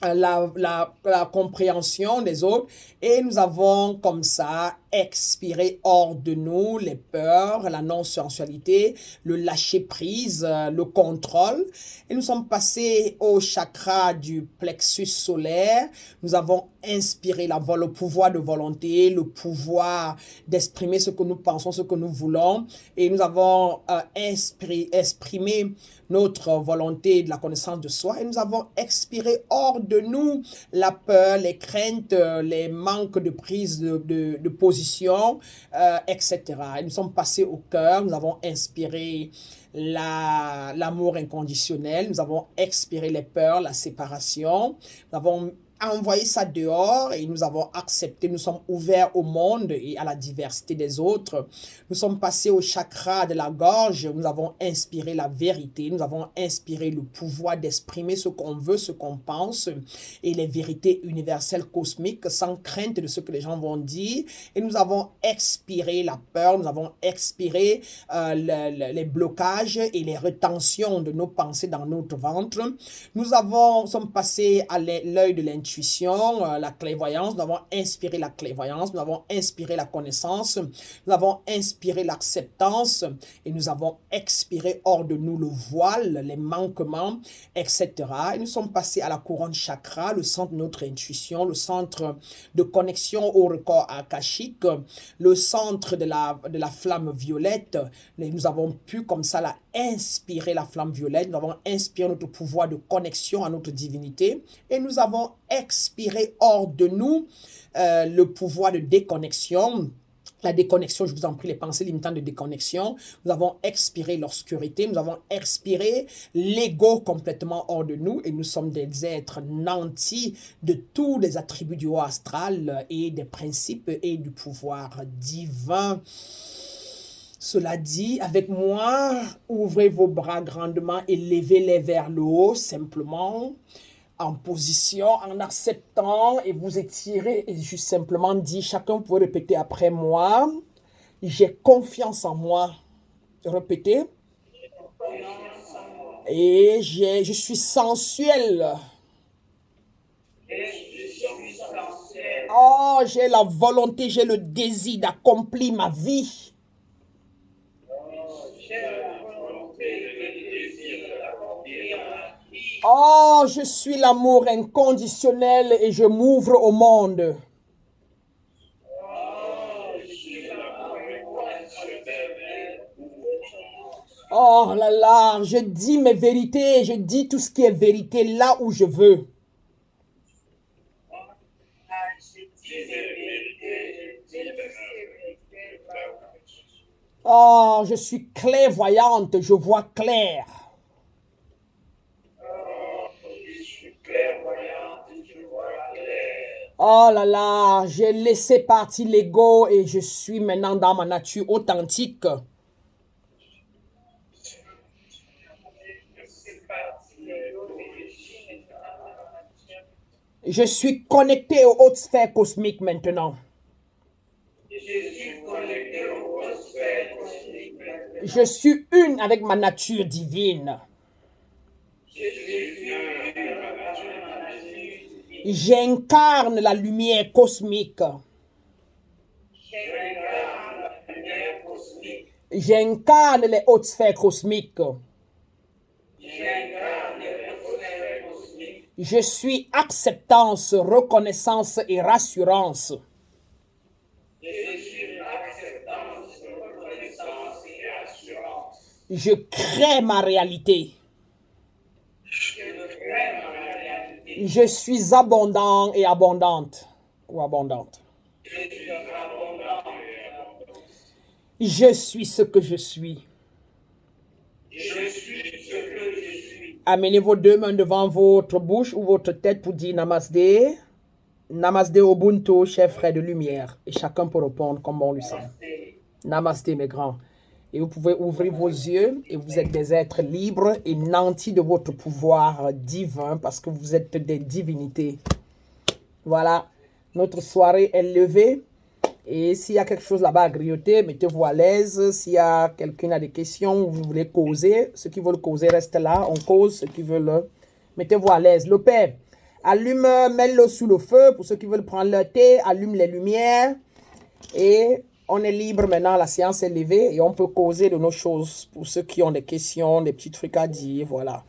B: la compréhension des autres et nous avons comme ça expiré hors de nous les peurs, la non-sensualité, le lâcher-prise, le contrôle et nous sommes passés au chakra du plexus solaire. Nous avons inspiré le pouvoir de volonté, le pouvoir d'exprimer ce que nous pensons, ce que nous voulons et nous avons exprimé notre volonté de la connaissance de soi et nous avons expiré hors de nous la peur, les craintes, les manques de prise de position, etc. Et nous sommes passés au cœur, nous avons inspiré l'amour inconditionnel, nous avons expiré les peurs, la séparation, nous avons envoyé ça dehors et nous avons accepté, nous sommes ouverts au monde et à la diversité des autres. Nous sommes passés au chakra de la gorge, nous avons inspiré la vérité, nous avons inspiré le pouvoir d'exprimer ce qu'on veut, ce qu'on pense et les vérités universelles cosmiques sans crainte de ce que les gens vont dire et nous avons expiré la peur, nous avons expiré les blocages et les rétentions de nos pensées dans notre ventre. Nous sommes passés à l'œil de l'intuition, la clairvoyance, nous avons inspiré la clairvoyance, nous avons inspiré la connaissance, nous avons inspiré l'acceptance et nous avons expiré hors de nous le voile, les manquements, etc. Et nous sommes passés à la couronne chakra, le centre de notre intuition, le centre de connexion au record akashique, le centre de la flamme violette. Et nous avons pu comme ça inspirer la flamme violette, nous avons inspiré notre pouvoir de connexion à notre divinité et nous avons expiré hors de nous le pouvoir de déconnexion. La déconnexion, je vous en prie, les pensées limitantes de déconnexion. Nous avons expiré l'obscurité, nous avons expiré l'ego complètement hors de nous et nous sommes des êtres nantis de tous les attributs du haut astral et des principes et du pouvoir divin. Cela dit, avec moi, ouvrez vos bras grandement et levez-les vers le haut, simplement, en position, en acceptant, et vous étirez, et juste simplement dit, chacun peut répéter après moi, j'ai confiance en moi. Répétez. Et je suis sensuel. Oh, j'ai la volonté, j'ai le désir d'accomplir ma vie. Oh, je suis l'amour inconditionnel et je m'ouvre au monde. Oh là là, je dis mes vérités, je dis tout ce qui est vérité là où je veux. Oh, je suis clairvoyante, je vois clair. Oh là là, j'ai laissé partir l'ego et je suis maintenant dans ma nature authentique. Je suis connecté aux hautes sphères cosmiques maintenant. Je suis une avec ma nature divine. J'incarne la lumière cosmique. J'incarne les hautes sphères cosmiques. Je suis acceptance, reconnaissance et rassurance. Je crée ma réalité. Je suis abondant et abondante. Ou abondante. Je suis ce que je suis. Amenez vos deux mains devant votre bouche ou votre tête pour dire Namasté. Namasté Ubuntu, chers frères de lumière. Et chacun peut répondre comme on le sent. Namasté, mes grands. Et vous pouvez ouvrir vos yeux et vous êtes des êtres libres et nantis de votre pouvoir divin parce que vous êtes des divinités. Voilà, notre soirée est levée. Et s'il y a quelque chose là-bas à grignoter, mettez-vous à l'aise. S'il y a quelqu'un qui a des questions, vous voulez causer, ceux qui veulent causer restent là, on cause, ceux qui veulent, mettez-vous à l'aise. Le Père, allume, mets-le sous le feu pour ceux qui veulent prendre leur thé, allume les lumières. Et on est libre maintenant, la séance est levée et on peut causer de nos choses pour ceux qui ont des questions, des petits trucs à dire, voilà.